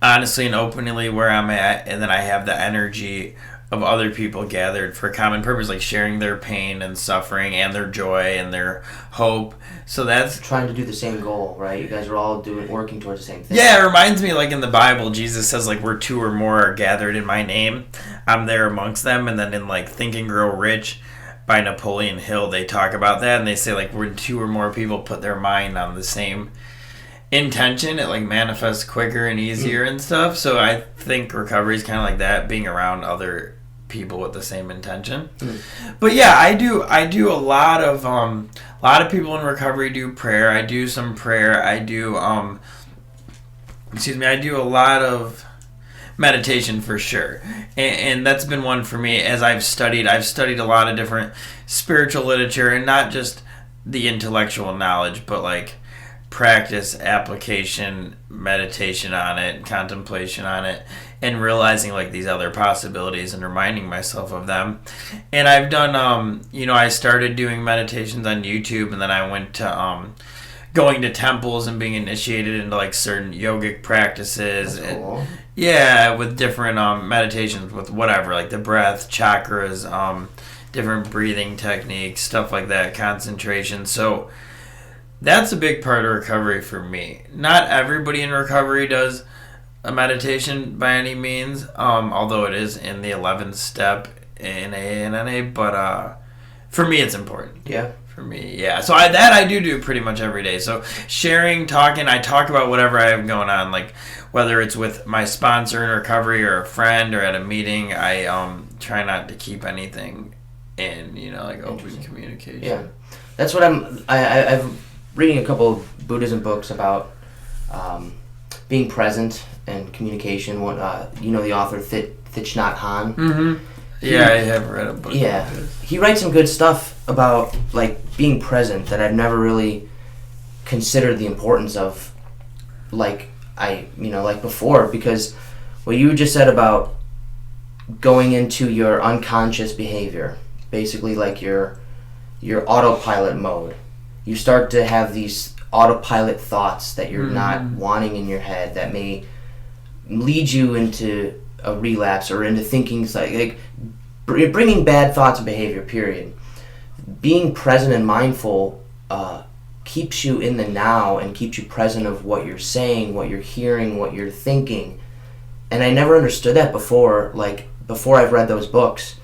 B: honestly and openly where I'm at, and then I have the energy of other people gathered for a common purpose, like sharing their pain and suffering and their joy and their hope. So that's
A: trying to do the same goal, right? You guys are all working towards the same thing.
B: Yeah, it reminds me, like in the Bible, Jesus says like where two or more are gathered in my name, I'm there amongst them. And then in like Think and Grow Rich by Napoleon Hill, they talk about that, and they say like when two or more people put their mind on the same intention, it like manifests quicker and easier and stuff. So I think recovery is kind of like that, being around other people with the same intention. But yeah, I do a lot of people in recovery do prayer. I do some prayer. I do I do a lot of meditation for sure, and that's been one for me as I've studied a lot of different spiritual literature, and not just the intellectual knowledge, but like practice, application, meditation on it, contemplation on it, and realizing like these other possibilities and reminding myself of them. And I've done I started doing meditations on YouTube, and then I went to going to temples and being initiated into like certain yogic practices.
A: That's cool.
B: And, yeah, with different meditations with whatever, like the breath, chakras, different breathing techniques, stuff like that, concentration. So that's a big part of recovery for me. Not everybody in recovery does a meditation by any means, although it is in the 11th step in AA and NA, but for me it's important.
A: Yeah.
B: For me, yeah. So I do pretty much every day. So sharing, talking, I talk about whatever I have going on, like whether it's with my sponsor in recovery or a friend or at a meeting. I try not to keep anything in, like open communication.
A: Yeah. That's what I'm reading a couple of Buddhism books about being present and communication. One, the author Thich Nhat Hanh.
B: Mm-hmm. Yeah, I have read a book.
A: Yeah, he writes some good stuff about like being present that I've never really considered the importance of, like before, because what you just said about going into your unconscious behavior, basically like your your autopilot mode. You start to have these autopilot thoughts that you're not wanting in your head that may lead you into a relapse or into thinking like bringing bad thoughts and behavior, period. Being present and mindful keeps you in the now and keeps you present of what you're saying, what you're hearing, what you're thinking. And I never understood that before I've read those books.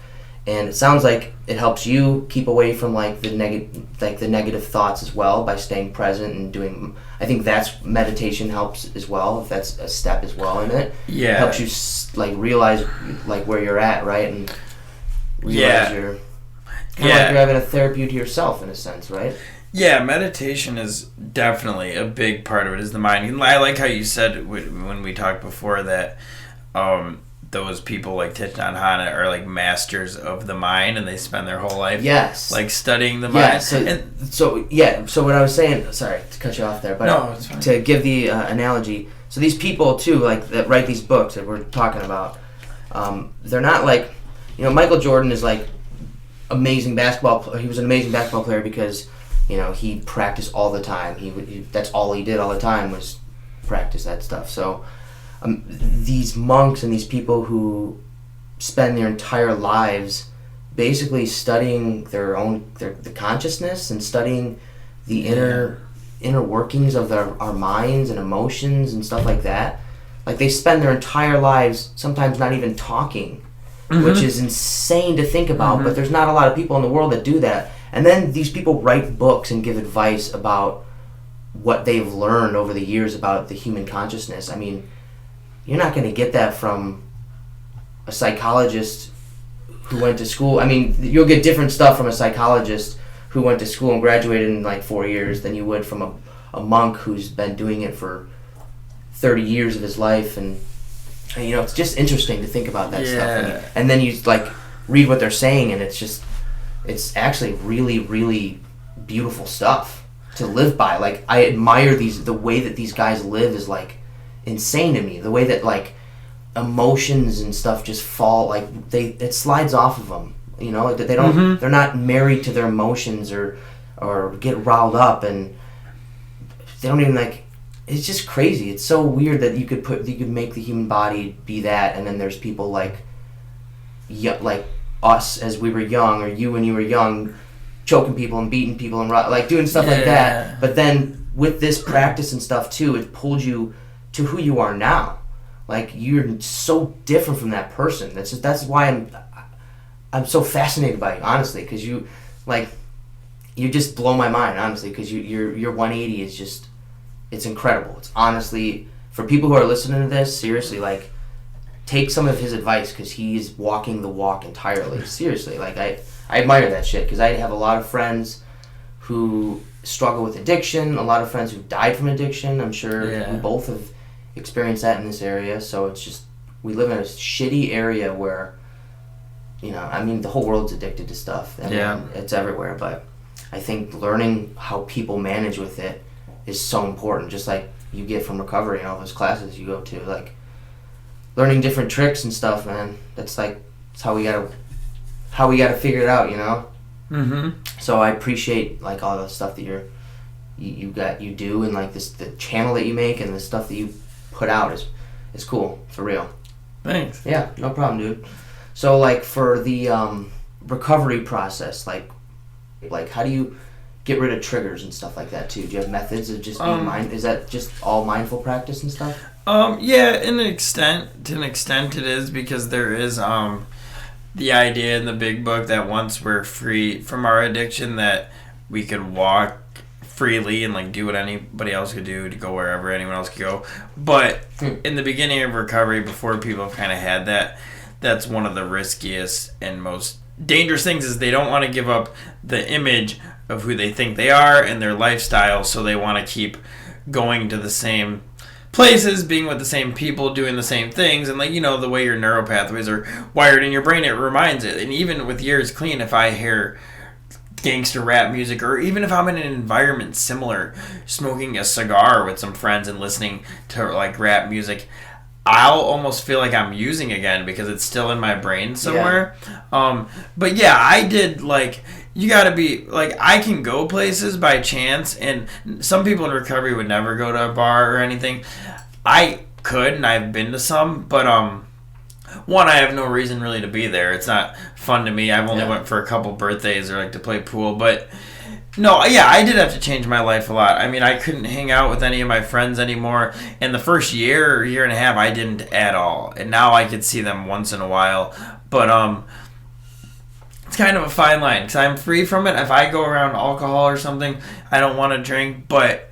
A: And it sounds like it helps you keep away from the negative thoughts as well by staying present and doing. I think that's meditation helps as well, if that's a step as well in it.
B: Yeah,
A: it helps you realize where you're at, right, and realize you're kind of like you're having a therapy to yourself in a sense, right?
B: Yeah, meditation is definitely a big part of it. Is the mind. And I like how you said when we talked before that. Those people like Thich Nhat Hanh are like masters of the mind, and they spend their whole life studying the mind.
A: So what I was saying, sorry to cut you off there, but
B: no, it's fine.
A: To give the analogy, so these people too, that write these books that we're talking about, they're not Michael Jordan is amazing basketball. He was an amazing basketball player because he practiced all the time. That's all he did all the time was practice that stuff. So. These monks and these people who spend their entire lives basically studying the consciousness and studying the inner workings of our minds and emotions and stuff like that. They spend their entire lives sometimes not even talking, which is insane to think about, but there's not a lot of people in the world that do that. And then these people write books and give advice about what they've learned over the years about the human consciousness. I mean, you're not going to get that from a psychologist who went to school. I mean, you'll get different stuff from a psychologist who went to school and graduated in 4 years than you would from a monk who's been doing it for 30 years of his life. And it's just interesting to think about that stuff. And then you read what they're saying, and it's actually really, really beautiful stuff to live by. I admire the way that these guys live is insane to me. The way that emotions and stuff just fall, it slides off of them. That they don't. They're not married to their emotions or get riled up, and they don't even It's just crazy. It's so weird that you could make the human body be that, and then there's people like us as we were young, or you when you were young, choking people and beating people and doing stuff like that. But then with this practice and stuff too, it pulled you to who you are now. You're so different from that person. That's why I'm so fascinated by you, honestly, because you just blow my mind, honestly, because your 180 is just, it's incredible. It's honestly, for people who are listening to this, seriously, take some of his advice, because he's walking the walk entirely. Seriously, I admire that shit, because I have a lot of friends who struggle with addiction, a lot of friends who died from addiction. I'm sure we both have experienced that in this area. So it's just, we live in a shitty area where, the whole world's addicted to stuff. And it's everywhere. But I think learning how people manage with it is so important. Just like you get from recovery and all those classes you go to, learning different tricks and stuff, man. That's how we gotta figure it out, So I appreciate all the stuff that you do, and the channel that you make and the stuff that you put out is cool, for real.
B: Thanks.
A: Yeah, no problem, dude. So for the recovery process, how do you get rid of triggers and stuff like that too? Do you have methods of just being is that just all mindful practice and stuff?
B: Yeah, to an extent it is, because there is the idea in the big book that once we're free from our addiction, that we could walk freely and do what anybody else could do, to go wherever anyone else could go. But in the beginning of recovery, before people have kind of had that, that's one of the riskiest and most dangerous things, is they don't want to give up the image of who they think they are and their lifestyle, so they want to keep going to the same places, being with the same people, doing the same things, and the way your neural pathways are wired in your brain, it reminds it. And even with years clean, if I hear gangster rap music, or even if I'm in an environment similar, smoking a cigar with some friends and listening to rap music, I'll almost feel like I'm using again, because it's still in my brain somewhere. But I did you gotta be, like, I can go places by chance, and some people in recovery would never go to a bar or anything. I could, and I've been to some, but, one, I have no reason really to be there. It's not fun to me. I've only went for a couple birthdays or, like, to play pool, but, no, yeah, I did have to change my life a lot. I mean, I couldn't hang out with any of my friends anymore, and the first year or year and a half, I didn't at all, and now I could see them once in a while, but, it's kind of a fine line, because I'm free from it. If I go around alcohol or something, I don't want to drink, but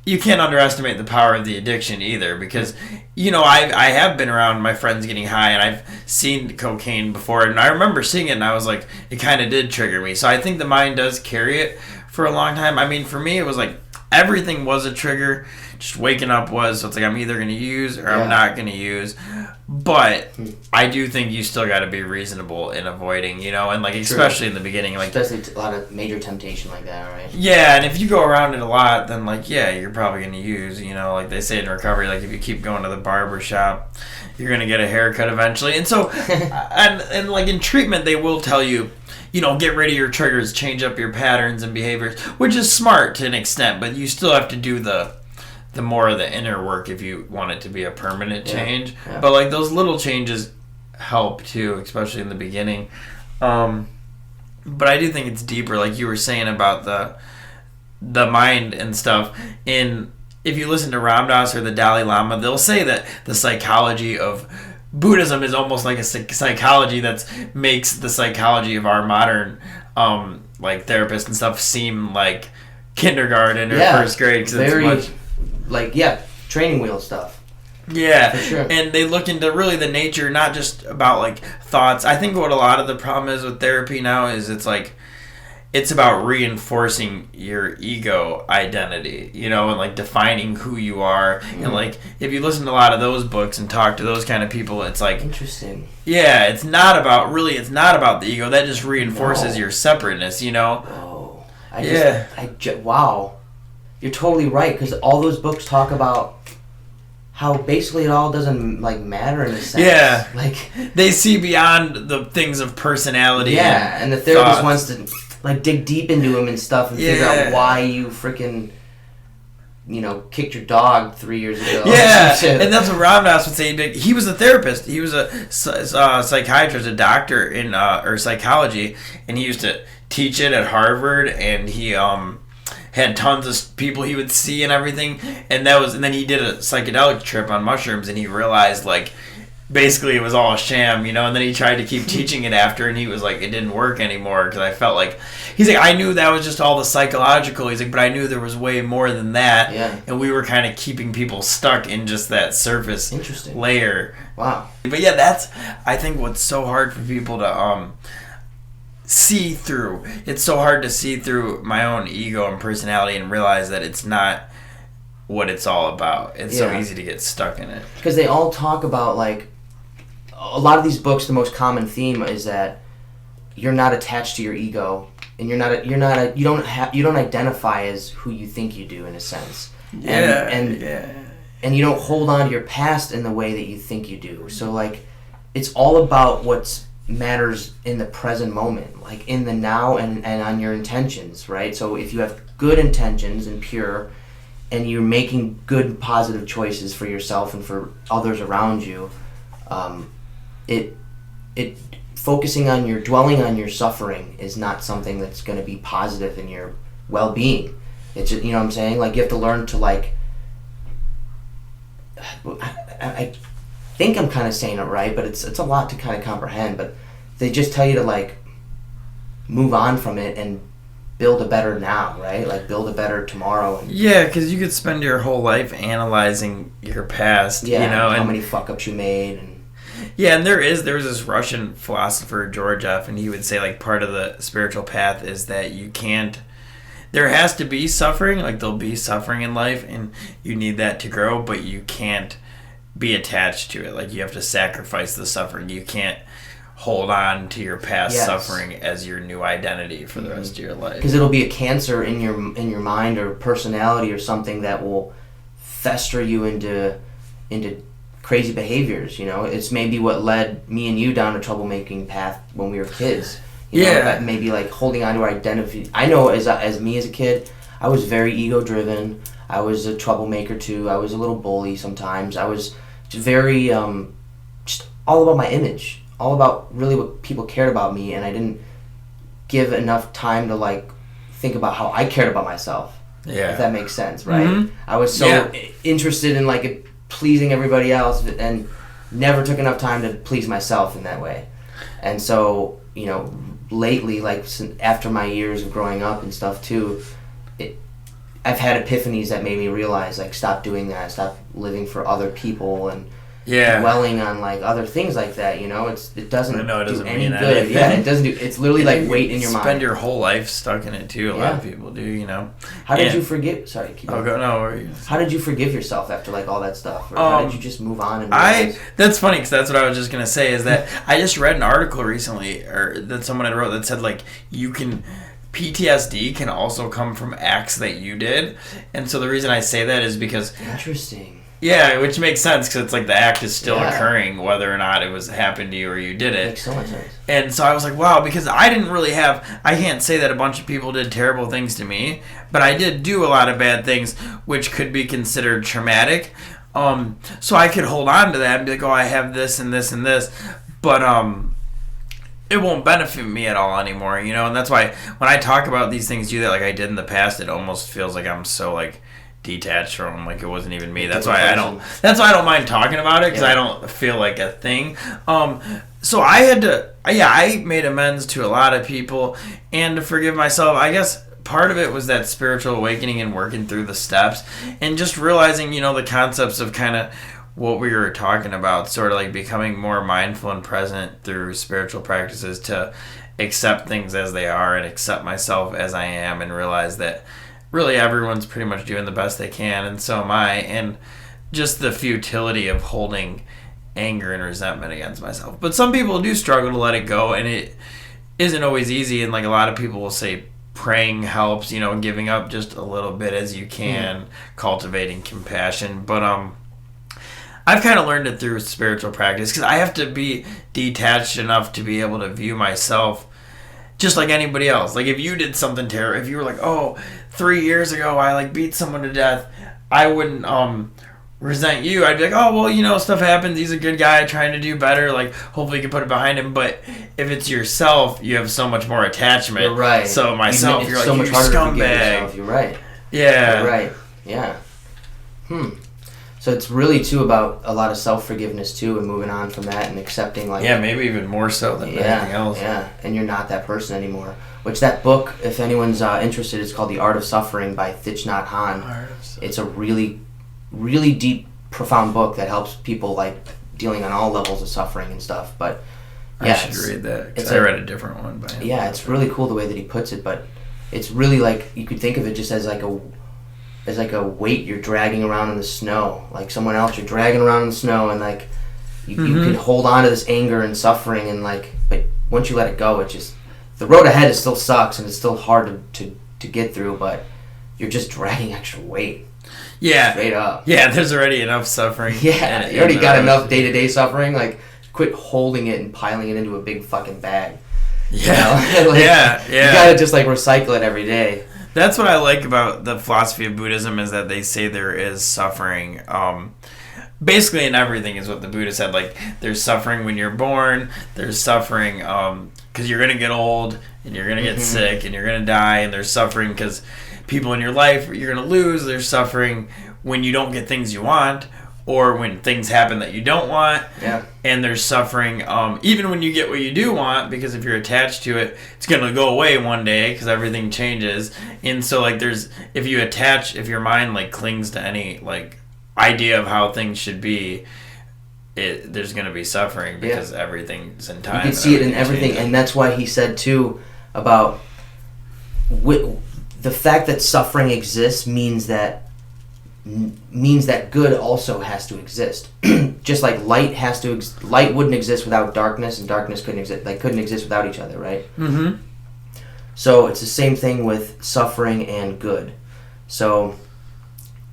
B: you can't underestimate the power of the addiction either, because, you know, I have been around my friends getting high, and I've seen cocaine before, and I remember seeing it, and I was like, it kind of did trigger me. So I think the mind does carry it for a long time. I mean, for me, it was like, everything was a trigger. Just waking up was, so it's like, I'm either going to use or I'm not going to use. But I do think you still got to be reasonable in avoiding, you know, and like, especially in the beginning, like,
A: especially a lot of major temptation like that, right?
B: Yeah, and if you go around it a lot, then like, yeah, you're probably going to use, you know, like they say in recovery, like if you keep going to the barber shop, you're going to get a haircut eventually. And so, and like in treatment, they will tell you, you know, get rid of your triggers, change up your patterns and behaviors, which is smart to an extent, but you still have to do the more of the inner work if you want it to be a permanent change. Yeah. But like those little changes help too, especially in the beginning. But I do think it's deeper, like you were saying about the mind and stuff. If you listen to Ram Dass or the Dalai Lama, they'll say that the psychology of Buddhism is almost like a psychology that makes the psychology of our modern like therapists and stuff seem like kindergarten or first grade, because it's much
A: like training wheel stuff.
B: Yeah,
A: for sure.
B: And they look into really the nature, not just about like thoughts. I think what a lot of the problem is with therapy now is it's about reinforcing your ego identity, you know, and like defining who you are. And like if you listen to a lot of those books and talk to those kind of people, it's like
A: interesting.
B: Yeah, it's not about the ego. That just reinforces your separateness, you know.
A: Oh, wow. You're totally right, because all those books talk about how basically it all doesn't like matter in a sense.
B: Yeah,
A: like
B: they see beyond the things of personality.
A: Yeah, and the therapist wants to like dig deep into him and stuff and figure out why you freaking, you know, kicked your dog 3 years ago.
B: Yeah, and that's what Ram Dass would say. He was a therapist. He was a psychiatrist, a doctor in or psychology, and he used to teach it at Harvard, and he had tons of people he would see and everything, and then he did a psychedelic trip on mushrooms, and he realized like basically it was all a sham, you know, and then he tried to keep teaching it after, and he was like, it didn't work anymore, because I felt like, he's like, I knew that was just all the psychological, he's like, but I knew there was way more than that, and we were kind of keeping people stuck in just that surface layer.
A: Wow.
B: But yeah, that's, I think, what's so hard for people to see through. It's so hard to see through my own ego and personality and realize that it's not what it's all about. It's so easy to get stuck in it. Because
A: they all talk about, like, a lot of these books, the most common theme is that you're not attached to your ego, and you don't identify as who you think you do in a sense. And you don't hold on to your past in the way that you think you do. So like, it's all about what's matters in the present moment, like in the now and on your intentions, right? So if you have good intentions and pure, and you're making good positive choices for yourself and for others around you, it focusing on dwelling on your suffering is not something that's going to be positive in your well-being. It's, you know what I'm saying? Like, you have to learn to, like, I think I'm kind of saying it right, but it's a lot to kind of comprehend. But they just tell you to, like, move on from it and build a better now, right? Like, build a better tomorrow.
B: Yeah, because you could spend your whole life analyzing your past, you know,
A: how many fuck-ups you made. And
B: yeah, and there was this Russian philosopher, George F., and he would say, like, part of the spiritual path is that you can't, there has to be suffering, like, there'll be suffering in life, and you need that to grow, but you can't be attached to it. Like, you have to sacrifice the suffering. You can't hold on to your past suffering as your new identity for the rest of your life.
A: Because it'll be a cancer in your mind or personality or something that will fester you into crazy behaviors, you know? It's maybe what led me and you down a troublemaking path when we were kids. You know, that maybe like holding on to our identity. I know as me as a kid, I was very ego driven. I was a troublemaker too. I was a little bully sometimes. I was just very just all about my image, all about really what people cared about me, and I didn't give enough time to like think about how I cared about myself.
B: Yeah.
A: If that makes sense, right? I was so interested in like pleasing everybody else and never took enough time to please myself in that way. And so, you know, lately, like after my years of growing up and stuff too, I've had epiphanies that made me realize, like, stop doing that, stop living for other people and dwelling on like other things like that. You know, it doesn't do any good. Yeah, it doesn't do. It's literally like weight in your mind.
B: Spend your whole life stuck in it too. A lot of people do. You know.
A: How did you forgive? Sorry, keep going.
B: Go. No.
A: How did you forgive yourself after like all that stuff? Or how did you just move on? And
B: That's funny because that's what I was just gonna say. Is that I just read an article recently, or that someone had wrote that said like PTSD can also come from acts that you did, and so the reason I say that is because
A: interesting.
B: Yeah, which makes sense because it's like the act is still occurring whether or not it was happened to you or you did it.
A: Makes so much sense.
B: And so I was like, wow, because I can't say that a bunch of people did terrible things to me, but I did do a lot of bad things which could be considered traumatic. So I could hold on to that and be like, oh, I have this and this and this, but it won't benefit me at all anymore, you know. And that's why when I talk about these things that like I did in the past, it almost feels like I'm so like detached from them, like it wasn't even me. That's why I don't mind talking about it because I don't feel like a thing. So I had to I made amends to a lot of people and to forgive myself. I guess part of it was that spiritual awakening and working through the steps and just realizing, you know, the concepts of kind of what we were talking about, sort of like becoming more mindful and present through spiritual practices to accept things as they are and accept myself as I am and realize that really everyone's pretty much doing the best they can, and so am I, and just the futility of holding anger and resentment against myself. But some people do struggle to let it go, and it isn't always easy, and like a lot of people will say praying helps, you know, giving up just a little bit as you can, cultivating compassion, but I've kind of learned it through spiritual practice because I have to be detached enough to be able to view myself just like anybody else. Like if you did something terrible, if you were like, oh, 3 years ago I like beat someone to death, I wouldn't resent you. I'd be like, oh, well, you know, stuff happens. He's a good guy trying to do better. Like hopefully you can put it behind him. But if it's yourself, you have so much more attachment.
A: You're right.
B: So myself, you're like,
A: so much
B: you
A: scumbag. You're right.
B: Yeah.
A: You're right. Yeah. So it's really too about a lot of self-forgiveness too, and moving on from that and accepting like
B: maybe even more so than anything else.
A: Yeah, and you're not that person anymore. Which that book, if anyone's interested, is called The Art of Suffering by Thich Nhat Hanh. It's a really, really deep, profound book that helps people like dealing on all levels of suffering and stuff. But
B: I should read that because I read a different one by him.
A: Yeah, it's really cool the way that he puts it, but it's really like you could think of it just as like a weight you're dragging around in the snow. Like someone else you're dragging around in the snow, and like you can hold on to this anger and suffering, and like, but once you let it go, it just, the road ahead still sucks and it's still hard to get through, but you're just dragging extra weight.
B: Yeah.
A: Straight up.
B: Yeah, there's already enough suffering.
A: Yeah, you already got enough day-to-day suffering. Like, quit holding it and piling it into a big fucking bag.
B: Yeah.
A: You know? Like,
B: yeah.
A: You gotta just like recycle it every day.
B: That's what I like about the philosophy of Buddhism, is that they say there is suffering. Basically in everything is what the Buddha said. Like, there's suffering when you're born. There's suffering because you're going to get old and you're going to get sick and you're going to die. And there's suffering because people in your life you're going to lose. There's suffering when you don't get things you want, or when things happen that you don't want.
A: Yeah. And
B: there's suffering even when you get what you do want, because if you're attached to it, it's going to go away one day because everything changes. And so like if your mind like clings to any like idea of how things should be, there's going to be suffering because everything's in time.
A: You can see it in everything. Changes. And that's why he said too about the fact that suffering exists means that good also has to exist. Just like light wouldn't exist without darkness, and darkness couldn't exist. They couldn't exist without each other, right? Mm-hmm. So it's the same thing with suffering and good. So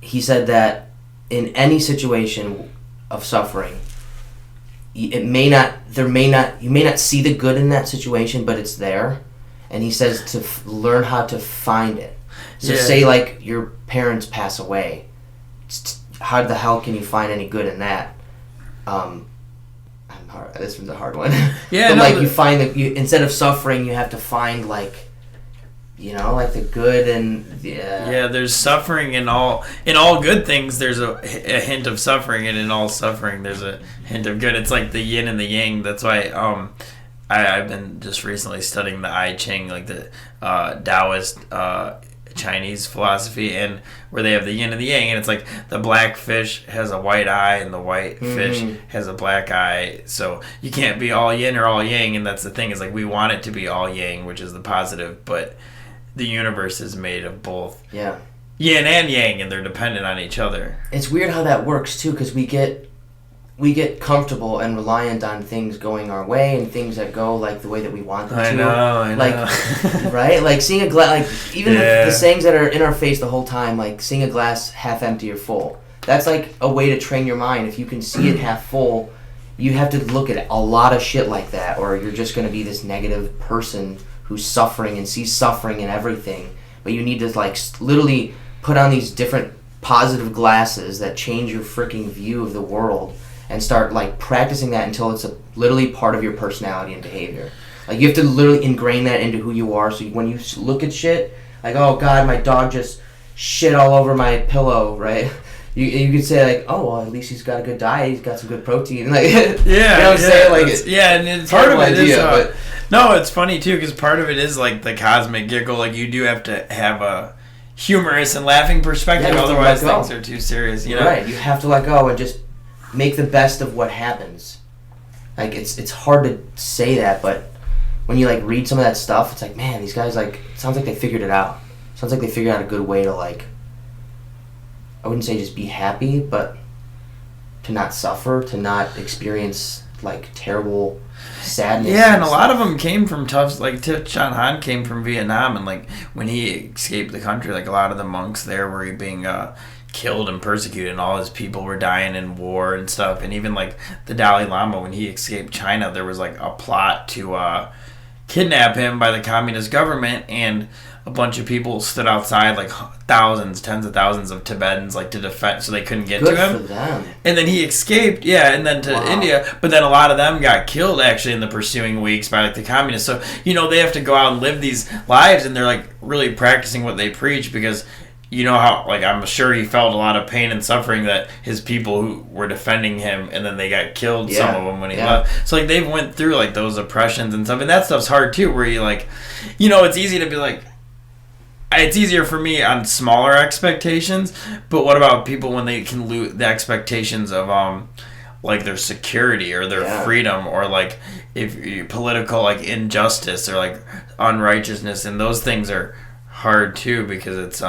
A: he said that in any situation of suffering, it may not, you may not see the good in that situation, but it's there. And he says to learn how to find it. So say like your parents pass away, how the hell can you find any good in that? This one's a hard one. Yeah, but like you find that instead of suffering, you have to find like, like the good and
B: there's suffering in all good things. There's a hint of suffering, and in all suffering, there's a hint of good. It's like the yin and the yang. That's why I've been just recently studying the I Ching, like the Taoist Chinese philosophy, and where they have the yin and the yang, and it's like the black fish has a white eye and the white fish has a black eye, so you can't be all yin or all yang. And that's the thing, is like we want it to be all yang, which is the positive, but the universe is made of both yin and yang, and they're dependent on each other.
A: It's weird how that works too, because we get comfortable and reliant on things going our way and things that go like the way that we want them to.
B: I know.
A: Like, right? Like seeing a glass, like even the sayings that are in our face the whole time, like seeing a glass half empty or full. That's like a way to train your mind. If you can see it half full, you have to look at a lot of shit like that, or you're just going to be this negative person who's suffering and sees suffering in everything. But you need to like literally put on these different positive glasses that change your freaking view of the world, and start like practicing that until it's literally part of your personality and behavior. Like you have to literally ingrain that into who you are. So when you look at shit, like, oh God, my dog just shit all over my pillow, right? You could say like, oh well, at least he's got a good diet. He's got some good protein. Like, you know what I'm saying? Like,
B: and it's part of it idea, but no, it's funny too, because part of it is like the cosmic giggle. Like you do have to have a humorous and laughing perspective, otherwise things are too serious. You know,
A: right? You have to let go and just make the best of what happens. Like it's hard to say that, but when you like read some of that stuff, it's like, man, these guys like, it sounds like they figured it out. It sounds like they figured out a good way to like, I wouldn't say just be happy, but to not suffer, to not experience like terrible sadness.
B: Yeah, and a lot of them came from tough, like Thich Nhat Hanh came from Vietnam, and like when he escaped the country, like a lot of the monks there were being killed and persecuted, and all his people were dying in war and stuff. And even like the Dalai Lama, when he escaped China, there was like a plot to kidnap him by the communist government, and a bunch of people stood outside, like thousands, tens of thousands of Tibetans, like to defend, so they couldn't get to him.
A: For them.
B: And then he escaped, and then to India. But then a lot of them got killed actually in the pursuing weeks by like the communists. So they have to go out and live these lives, and they're like really practicing what they preach, because you know how, like, I'm sure he felt a lot of pain and suffering that his people who were defending him, and then they got killed, some of them, when he left. So, like, they've went through, like, those oppressions and stuff. And that stuff's hard, too, where you, like, it's easy to be like, it's easier for me on smaller expectations, but what about people when they can lose the expectations of, like, their security or their freedom, or, like, if political, like, injustice or, like, unrighteousness, and those things are hard, too, because it's,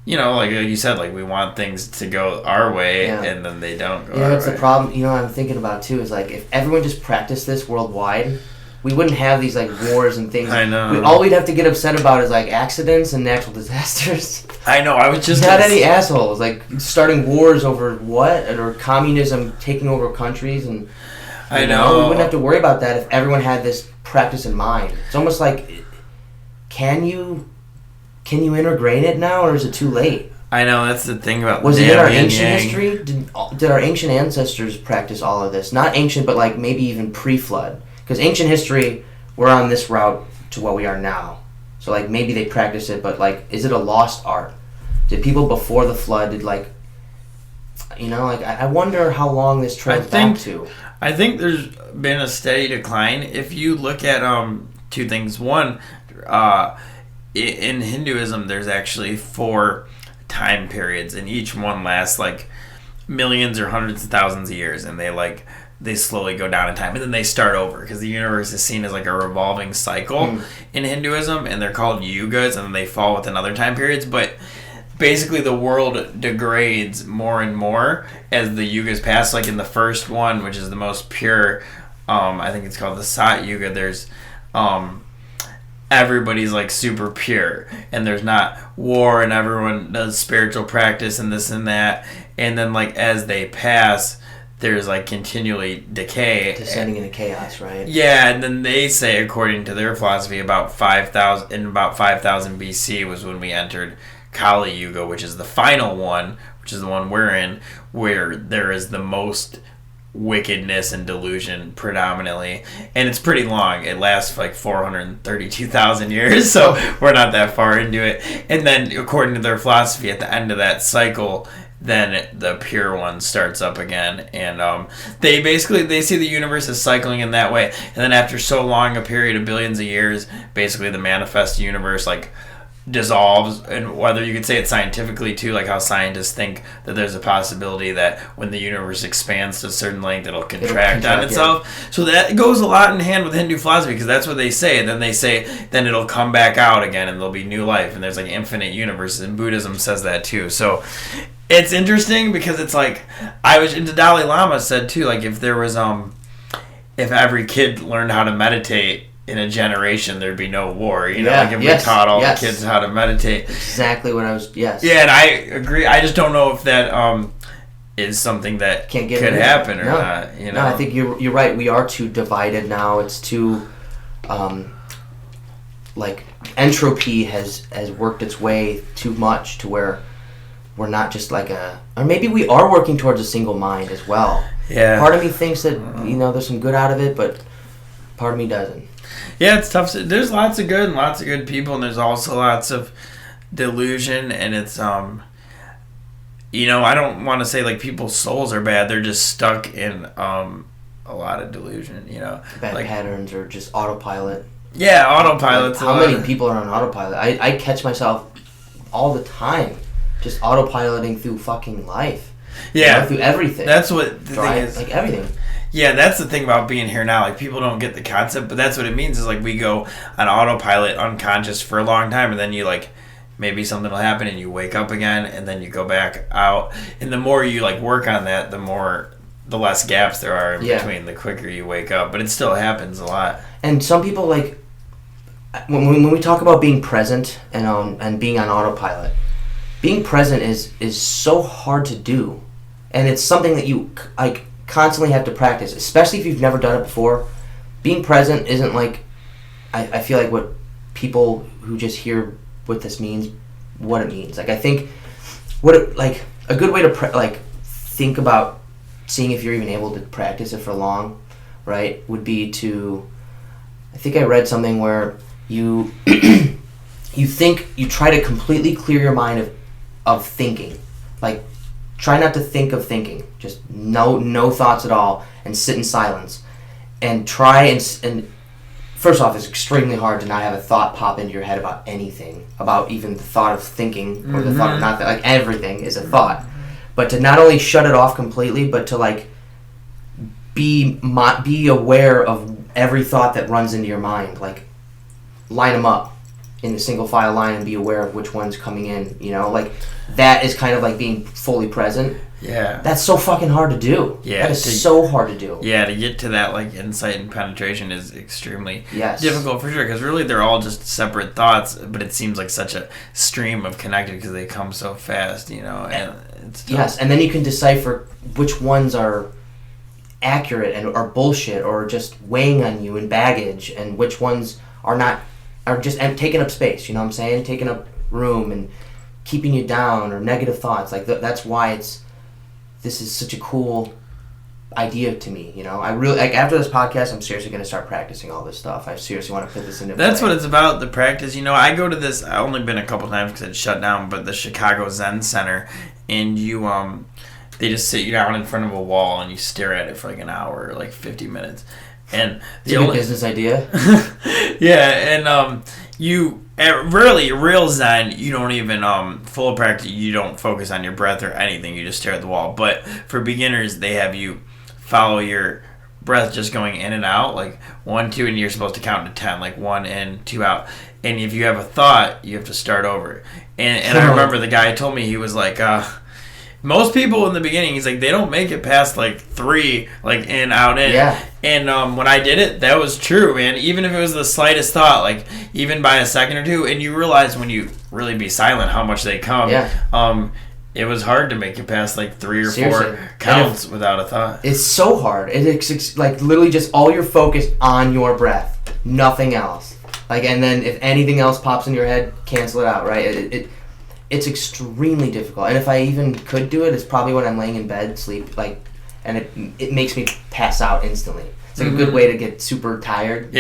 B: like you said, like we want things to go our way, and then they don't go our way.
A: That's the problem. What I'm thinking about too is like if everyone just practiced this worldwide, we wouldn't have these like wars and things.
B: I know.
A: All we'd have to get upset about is like accidents and natural disasters.
B: I know. I was just
A: not any assholes like starting wars over what, or communism taking over countries, and
B: I know
A: we wouldn't have to worry about that if everyone had this practice in mind. It's almost like, can you integrate it now, or is it too late?
B: I know, that's the thing about
A: was it in our ancient history? Did our ancient ancestors practice all of this? Not ancient, but like maybe even pre-flood. Because ancient history, we're on this route to what we are now. So like maybe they practiced it, but like, is it a lost art? Did people before the flood, I wonder how long this trails back to.
B: I think there's been a steady decline. If you look at two things. One, in Hinduism, there's actually 4 time periods, and each one lasts like millions or hundreds of thousands of years, and they slowly go down in time, and then they start over, because the universe is seen as like a revolving cycle in Hinduism, and they're called yugas, and then they fall within other time periods. But basically the world degrades more and more as the yugas pass. Like in the first one, which is the most pure, I think it's called the Sat Yuga, there's everybody's like super pure, and there's not war, and everyone does spiritual practice and this and that. And then like as they pass, there's like continually decay,
A: descending into chaos, right?
B: Yeah, and then they say, according to their philosophy, about 5,000 BC was when we entered Kali Yuga, which is the final one, which is the one we're in, where there is the most wickedness and delusion predominantly, and it's pretty long. It lasts for like 432,000 years, so we're not that far into it. And then, according to their philosophy, at the end of that cycle, then the pure one starts up again, and they see the universe as cycling in that way. And then after so long a period of billions of years, basically the manifest universe like dissolves. And whether you could say it scientifically too, like how scientists think that there's a possibility that when the universe expands to a certain length, it'll contract on itself. Yeah. So that goes a lot in hand with Hindu philosophy, because that's what they say. And then they say then it'll come back out again and there'll be new life, and there's like infinite universes, and Buddhism says that too. So it's interesting because it's like, the Dalai Lama said too, like if there was if every kid learned how to meditate in a generation, there'd be no war. You know, like if we taught all the kids how to meditate.
A: Exactly what I was. Yes.
B: Yeah, and I agree. I just don't know if that is something that could happen or not. You know,
A: no, I think you're right. We are too divided now. It's too like entropy has worked its way too much to where we're not just like or maybe we are working towards a single mind as well.
B: Yeah.
A: Part of me thinks that there's some good out of it, but part of me doesn't.
B: Yeah, it's tough. There's lots of good and lots of good people, and there's also lots of delusion, and it's I don't want to say like people's souls are bad. They're just stuck in a lot of delusion.
A: Bad like, patterns or just autopilot.
B: Yeah, autopilot's
A: how many people are on autopilot? I catch myself all the time just autopiloting through fucking life.
B: Yeah,
A: through everything.
B: That's what the thing is.
A: Like everything.
B: Yeah, that's the thing about being here now. Like, people don't get the concept, but that's what it means. Is like we go on autopilot, unconscious for a long time, and then you like maybe something will happen, and you wake up again, and then you go back out. And the more you like work on that, the less gaps there are in between. The quicker you wake up, but it still happens a lot.
A: And some people like when we talk about being present and being on autopilot. Being present is so hard to do, and it's something that you like constantly have to practice, especially if you've never done it before. Being present isn't like I feel like what people who just hear what this means, what it means. Like I think a good way to think about seeing if you're even able to practice it for long, right? Would be to, I think I read something where you you try to completely clear your mind of thinking. Like, try not to think of thinking. Just no thoughts at all, and sit in silence. And try and first off, it's extremely hard to not have a thought pop into your head about anything, about even the thought of thinking or the thought of not that. Like, everything is a thought. But to not only shut it off completely, but to like be aware of every thought that runs into your mind. Like, line them up in a single file line and be aware of which one's coming in, like that is kind of like being fully present.
B: Yeah.
A: That's so fucking hard to do.
B: Yeah.
A: That is so hard to do.
B: Yeah, to get to that like insight and penetration is extremely difficult for sure, because really they're all just separate thoughts, but it seems like such a stream of connected because they come so fast, and it's tough. Yes,
A: and then you can decipher which ones are accurate and are bullshit or just weighing on you in baggage, and which ones are just taking up space, you know what I'm saying? Taking up room and keeping you down, or negative thoughts. Like, that's why this is such a cool idea to me, I really, like, after this podcast, I'm seriously going to start practicing all this stuff. I seriously want to put this into
B: That's play. What it's about, the practice. I go to this, I've only been a couple times because it's shut down, but the Chicago Zen Center, and they just sit you down in front of a wall and you stare at it for like an hour or like 50 minutes. And
A: it's a good business idea.
B: Yeah, and you really real Zen, you don't even full practice. You don't focus on your breath or anything. You just stare at the wall. But for beginners, they have you follow your breath just going in and out, like 1, 2, and you're supposed to count to 10, like 1 in, 2 out. And if you have a thought, you have to start over. And I remember the guy told me, he was like, most people in the beginning, he's like, they don't make it past like 3, like in, out, in.
A: Yeah.
B: And when I did it, that was true, man. Even if it was the slightest thought, like even by a second or two, and you realize when you really be silent how much they come.
A: Yeah.
B: it was hard to make it past like 3 or
A: Seriously.
B: 4 counts without a thought.
A: It's so hard. It's like literally just all your focus on your breath, nothing else. Like, and then if anything else pops in your head, cancel it out, right? It's extremely difficult. And if I even could do it, it's probably when I'm laying in bed, sleep, like, and it makes me pass out instantly. It's like a good way to get super tired,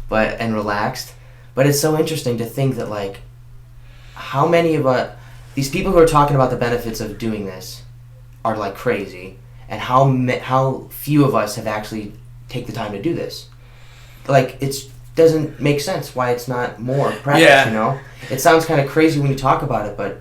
A: but and relaxed. But it's so interesting to think that, like, how many of these people who are talking about the benefits of doing this are like crazy, and how few of us have actually take the time to do this. Like, it doesn't make sense why it's not more practice, you know? It sounds kind of crazy when you talk about it, but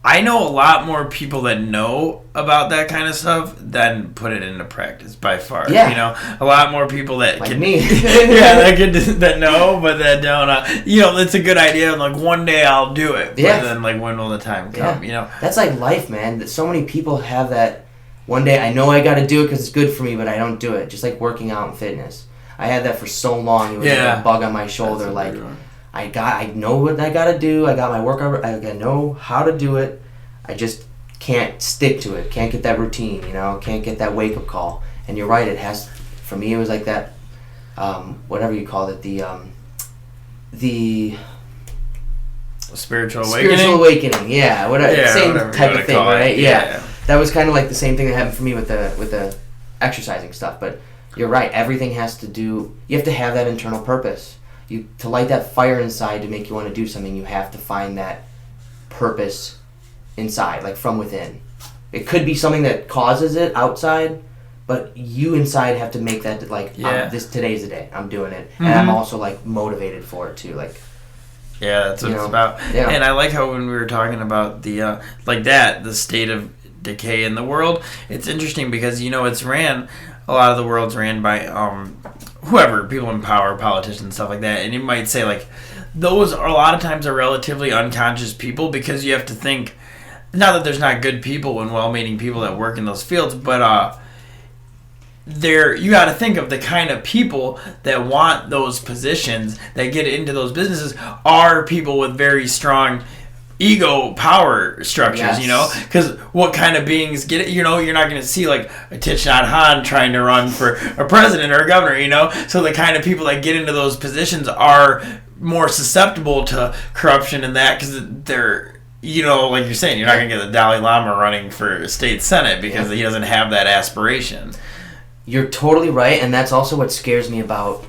B: I know a lot more people that know about that kind of stuff than put it into practice by far.
A: Yeah.
B: You know, a lot more people that
A: like
B: can,
A: me.
B: that know, but that don't. You know, it's a good idea. Like, one day I'll do it. But then, like, when will the time come? You know,
A: that's like life, man. So many people have that. One day I know I got to do it because it's good for me, but I don't do it. Just like working out and fitness. I had that for so long. It was like a bug on my shoulder. Like, I know what I gotta do. I got my workout. I know how to do it. I just can't stick to it. Can't get that routine. You know, can't get that wake up call. And you're right. It has. For me, it was like that. Whatever you call it. The
B: spiritual awakening.
A: Spiritual awakening. Yeah. Whatever. Same type of thing, right? Yeah. That was kind of like the same thing that happened for me with the exercising stuff. But you're right. Everything has to do. You have to have that internal purpose. To light that fire inside to make you want to do something, you have to find that purpose inside, like from within. It could be something that causes it outside, but you inside have to make that like, today's the day. I'm doing it, and I'm also like motivated for it too. Like,
B: that's what it's about. Yeah. And I like how when we were talking about the the state of decay in the world, it's interesting because it's ran. A lot of the world's ran by whoever, people in power, politicians, stuff like that. And you might say, like, those are a lot of times are relatively unconscious people, because you have to think, not that there's not good people and well-meaning people that work in those fields, but you got to think of the kind of people that want those positions, that get into those businesses, are people with very strong ego power structures, because what kind of beings get it? You're not going to see like a Thich Nhat Hanh trying to run for a president or a governor, so the kind of people that get into those positions are more susceptible to corruption and that, because they're, like you're saying, you're not going to get the Dalai Lama running for state senate because he doesn't have that aspiration.
A: You're totally right, and that's also what scares me about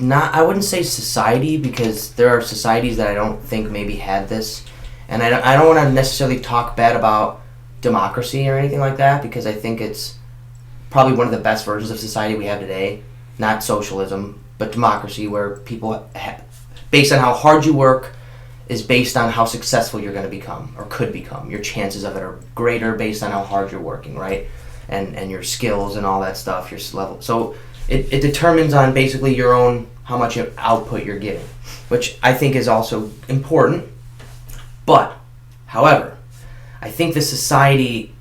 A: I wouldn't say society, because there are societies that I don't think maybe had this, and I don't want to necessarily talk bad about democracy or anything like that, because I think it's probably one of the best versions of society we have today. Not socialism, but democracy, where people, based on how hard you work, is based on how successful you're going to become or could become. Your chances of it are greater based on how hard you're working, right? And your skills and all that stuff, your level. So it determines on basically your own, how much output you're giving, which I think is also important. But, however, I think the society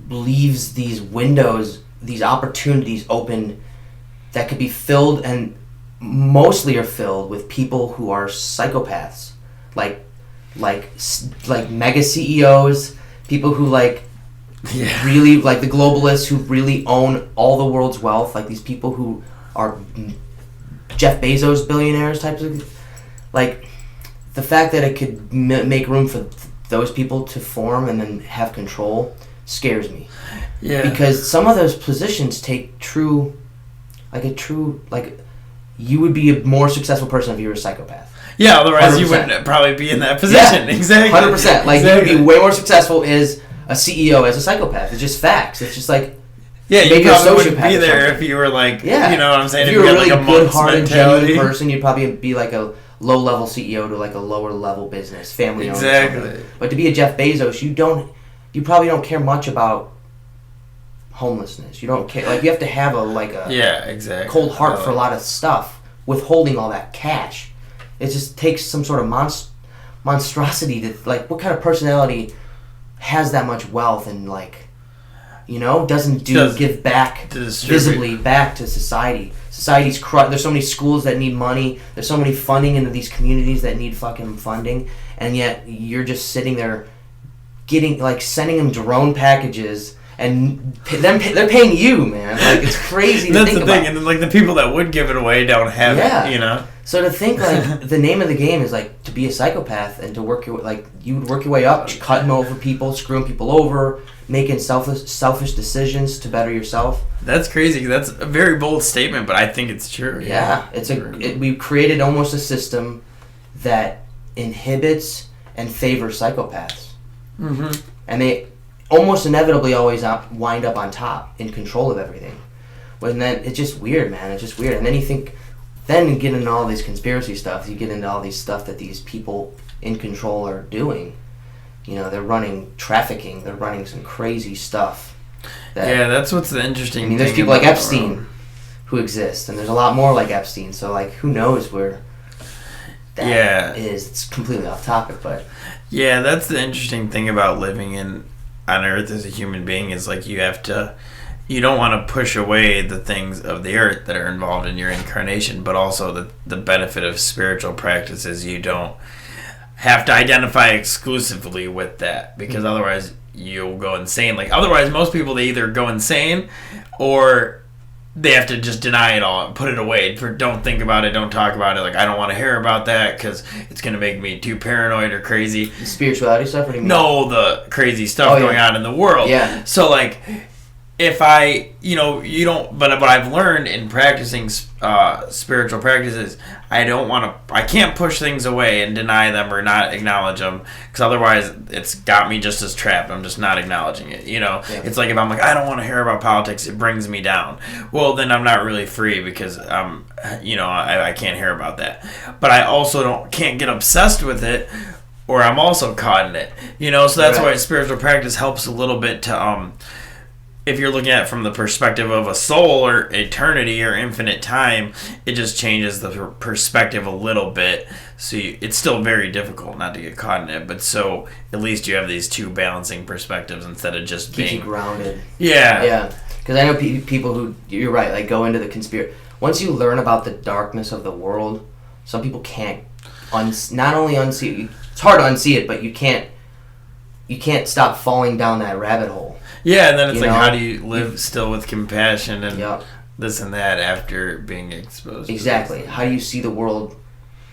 A: leaves these windows, these opportunities open that could be filled, and mostly are filled with people who are psychopaths, like mega CEOs, people who really, like the globalists who really own all the world's wealth, like these people who are Jeff Bezos billionaires types of, like, the fact that it could make room for those people to form and then have control scares me. Yeah. Because some of those positions take you would be a more successful person if you were a psychopath.
B: Yeah, otherwise 100%. You wouldn't probably be in that position. Yeah, exactly.
A: 100%. Like, you would be way more successful as a CEO as a psychopath. It's just facts. It's just like,
B: you probably wouldn't be there if you were like, you know what I'm saying?
A: If you were a really good-hearted, genuine person, you'd probably be like a low-level CEO to like a lower-level business, family owned. Exactly. But to be a Jeff Bezos, you probably don't care much about homelessness. You don't care. Like, you have to have a cold heart for a lot of stuff, withholding all that cash. It just takes some sort of monstrosity to, like, what kind of personality has that much wealth and, like, doesn't give back visibly back to society. Society's there's so many schools that need money. There's so many funding into these communities that need fucking funding, and yet you're just sitting there sending them drone packages, and they're paying you, man. Like, it's crazy to think about. That's the thing,
B: and then, like, the people that would give it away don't have it,
A: So to think, like, the name of the game is, like, to be a psychopath and to work you would work your way up, cutting over people, screwing people over, making selfish decisions to better yourself.
B: That's crazy. That's a very bold statement, but I think it's true.
A: Yeah, we've created almost a system that inhibits and favors psychopaths. Mm-hmm. And they almost inevitably always wind up on top, in control of everything. When then it's just weird, man. It's just weird. And then you get into all these conspiracy stuff. You get into all these stuff that these people in control are doing. They're running trafficking. They're running some crazy stuff.
B: That's what's the interesting thing.
A: There's people like Epstein who exist, and there's a lot more like Epstein. So, like, who knows where that is? It's completely off topic, but
B: that's the interesting thing about living on Earth as a human being is, like, you don't want to push away the things of the earth that are involved in your incarnation, but also the benefit of spiritual practices. You don't have to identify exclusively with that, because otherwise you'll go insane. Like, otherwise most people, they either go insane or they have to just deny it all and put it away. Don't think about it, don't talk about it. Like, I don't want to hear about that because it's going to make me too paranoid or crazy.
A: The spirituality stuff? What do you mean?
B: No, the crazy stuff going on in the world.
A: Yeah.
B: So, like, if I, you don't, but what I've learned in practicing spiritual practices, I can't push things away and deny them or not acknowledge them, because otherwise it's got me just as trapped. I'm just not acknowledging it, It's like, if I'm like, I don't want to hear about politics, it brings me down. Well, then I'm not really free, because, I can't hear about that. But I also can't get obsessed with it, or I'm also caught in it, So that's why spiritual practice helps a little bit to, if you're looking at it from the perspective of a soul or eternity or infinite time, it just changes the perspective a little bit. So it's still very difficult not to get caught in it, but so at least you have these two balancing perspectives instead of just being...
A: Keeps you grounded.
B: Yeah.
A: Yeah. Because I know people who, you're right, like, go into the conspiracy. Once you learn about the darkness of the world, some people can't not only unsee it, it's hard to unsee it, but you can't stop falling down that rabbit hole.
B: Yeah, and then it's how do you live still with compassion and this and that after being exposed?
A: Exactly. How do you see the world?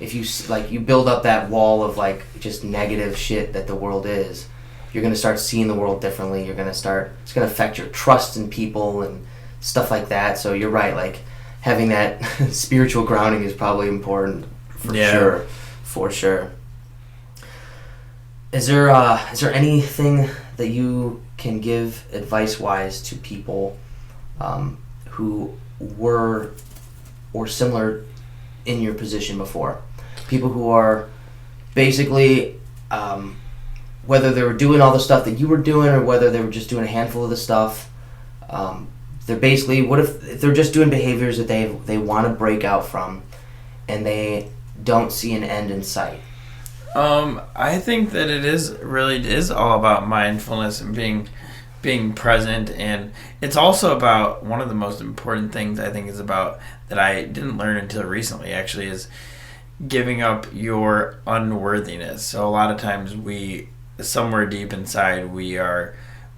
A: If you build up that wall of, like, just negative shit that the world is, you're going to start seeing the world differently. It's going to affect your trust in people and stuff like that. So you're right, like, having that spiritual grounding is probably important for sure. Is there anything that you can give advice-wise to people who were or similar in your position before? People who are basically, whether they were doing all the stuff that you were doing or whether they were just doing a handful of the stuff, they're basically, what if they're just doing behaviors that they want to break out from and they don't see an end in sight?
B: I think that it is all about mindfulness and being present, and it's also about, one of the most important things I think is about, that I didn't learn until recently actually, is giving up your unworthiness. So a lot of times somewhere deep inside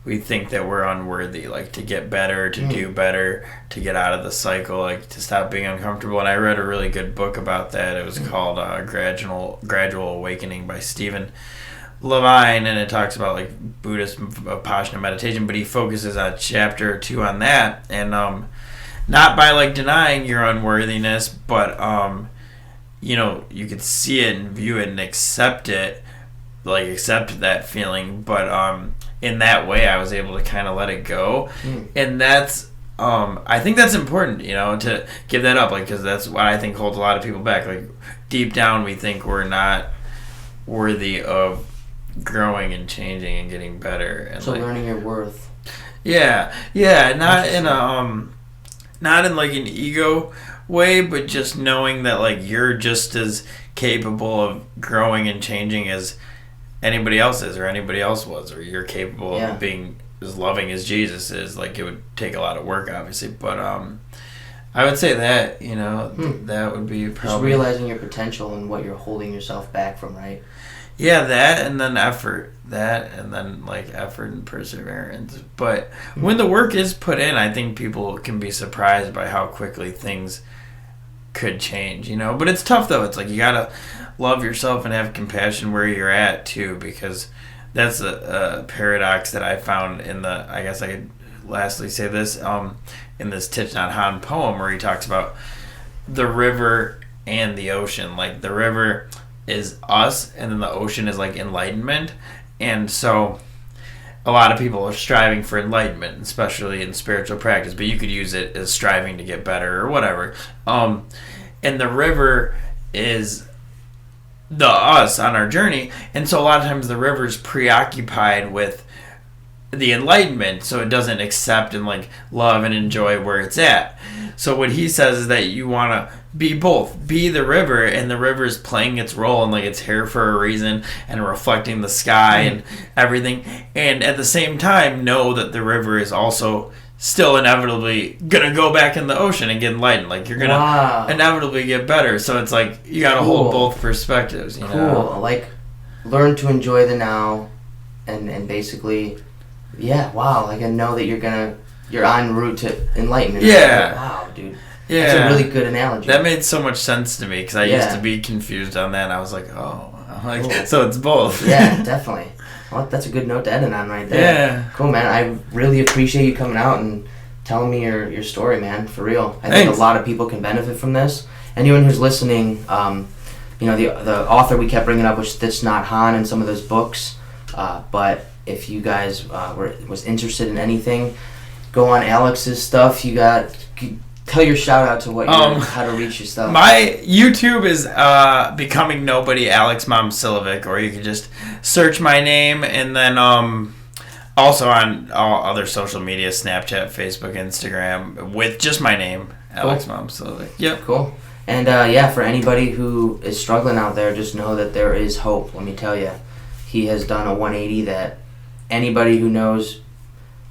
B: we think that we're unworthy, like, to get better, to do better, to get out of the cycle, like, to stop being uncomfortable. And I read a really good book about that. It was called Gradual Awakening by Stephen Levine, and it talks about, like, Buddhist Vipassana meditation, but he focuses on chapter 2 on that, and not by, like, denying your unworthiness, but you could see it and view it and accept it, like, accept that feeling, but in that way I was able to kind of let it go. And that's I think that's important, to give that up, like, because that's what I think holds a lot of people back. Like, deep down we think we're not worthy of growing and changing and getting better, and
A: so, like, learning your worth.
B: Not in like an ego way, but just knowing that, like, you're just as capable of growing and changing as anybody else is, or anybody else was, or you're capable of being as loving as Jesus is, like it would take a lot of work, obviously. But I would say that, that would be probably...
A: Just realizing your potential and what you're holding yourself back from, right?
B: Yeah, that and then effort. That and then, like, effort and perseverance. But when the work is put in, I think people can be surprised by how quickly things could change, But it's tough, though. It's like you gotta love yourself and have compassion where you're at, too, because that's a paradox that I found in the... I guess I could lastly say this... in this Thich Nhat Hanh poem where he talks about the river and the ocean. Like, the river is us, and then the ocean is, like, enlightenment. And so a lot of people are striving for enlightenment, especially in spiritual practice, but you could use it as striving to get better or whatever. And the river is the us on our journey. And so a lot of times the river's preoccupied with the enlightenment, so it doesn't accept and like love and enjoy where it's at. So what he says is that you want to be both, be the river, and the river is playing its role and like it's here for a reason and reflecting the sky and everything, and at the same time know that the river is also still inevitably gonna go back in the ocean and get enlightened. Like you're gonna inevitably get better. So it's like you gotta hold both perspectives,
A: know? Like learn to enjoy the now and basically like I know that you're en route to enlightenment.
B: Yeah.
A: Wow, dude.
B: Yeah.
A: That's a really good analogy.
B: That made so much sense to me because I used to be confused on that. And I was like, so it's both.
A: Yeah, definitely. Well, that's a good note to end on right there.
B: Yeah.
A: Cool, man. I really appreciate you coming out and telling me your story, man. For real. I
B: Thanks.
A: think a lot of people can benefit from this. Anyone who's listening, the author we kept bringing up was Thich Nhat Hanh and some of those books, but if you guys was interested in anything, go on Alex's stuff. Tell your shout out to what how to reach your stuff.
B: My YouTube is Becoming Nobody Alex Momcilovic, or you can just search my name, and then also on all other social media, Snapchat, Facebook, Instagram, with just my name, Alex Momcilovic. Yep.
A: Cool. And for anybody who is struggling out there, just know that there is hope. Let me tell you, he has done a 180 that anybody who knows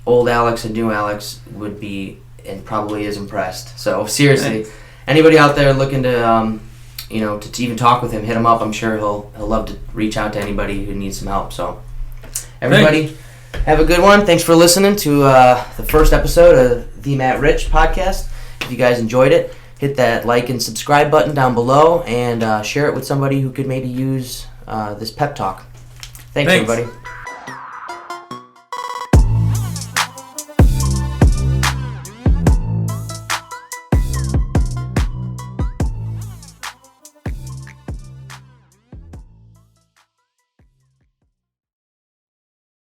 A: old Alex and new Alex would be and probably is impressed. So seriously, anybody out there looking to to even talk with him, hit him up. I'm sure he'll love to reach out to anybody who needs some help. So everybody, have a good one. Thanks for listening to the first episode of the Matt Rich podcast. If you guys enjoyed it, hit that like and subscribe button down below and share it with somebody who could maybe use this pep talk. Thanks. Everybody.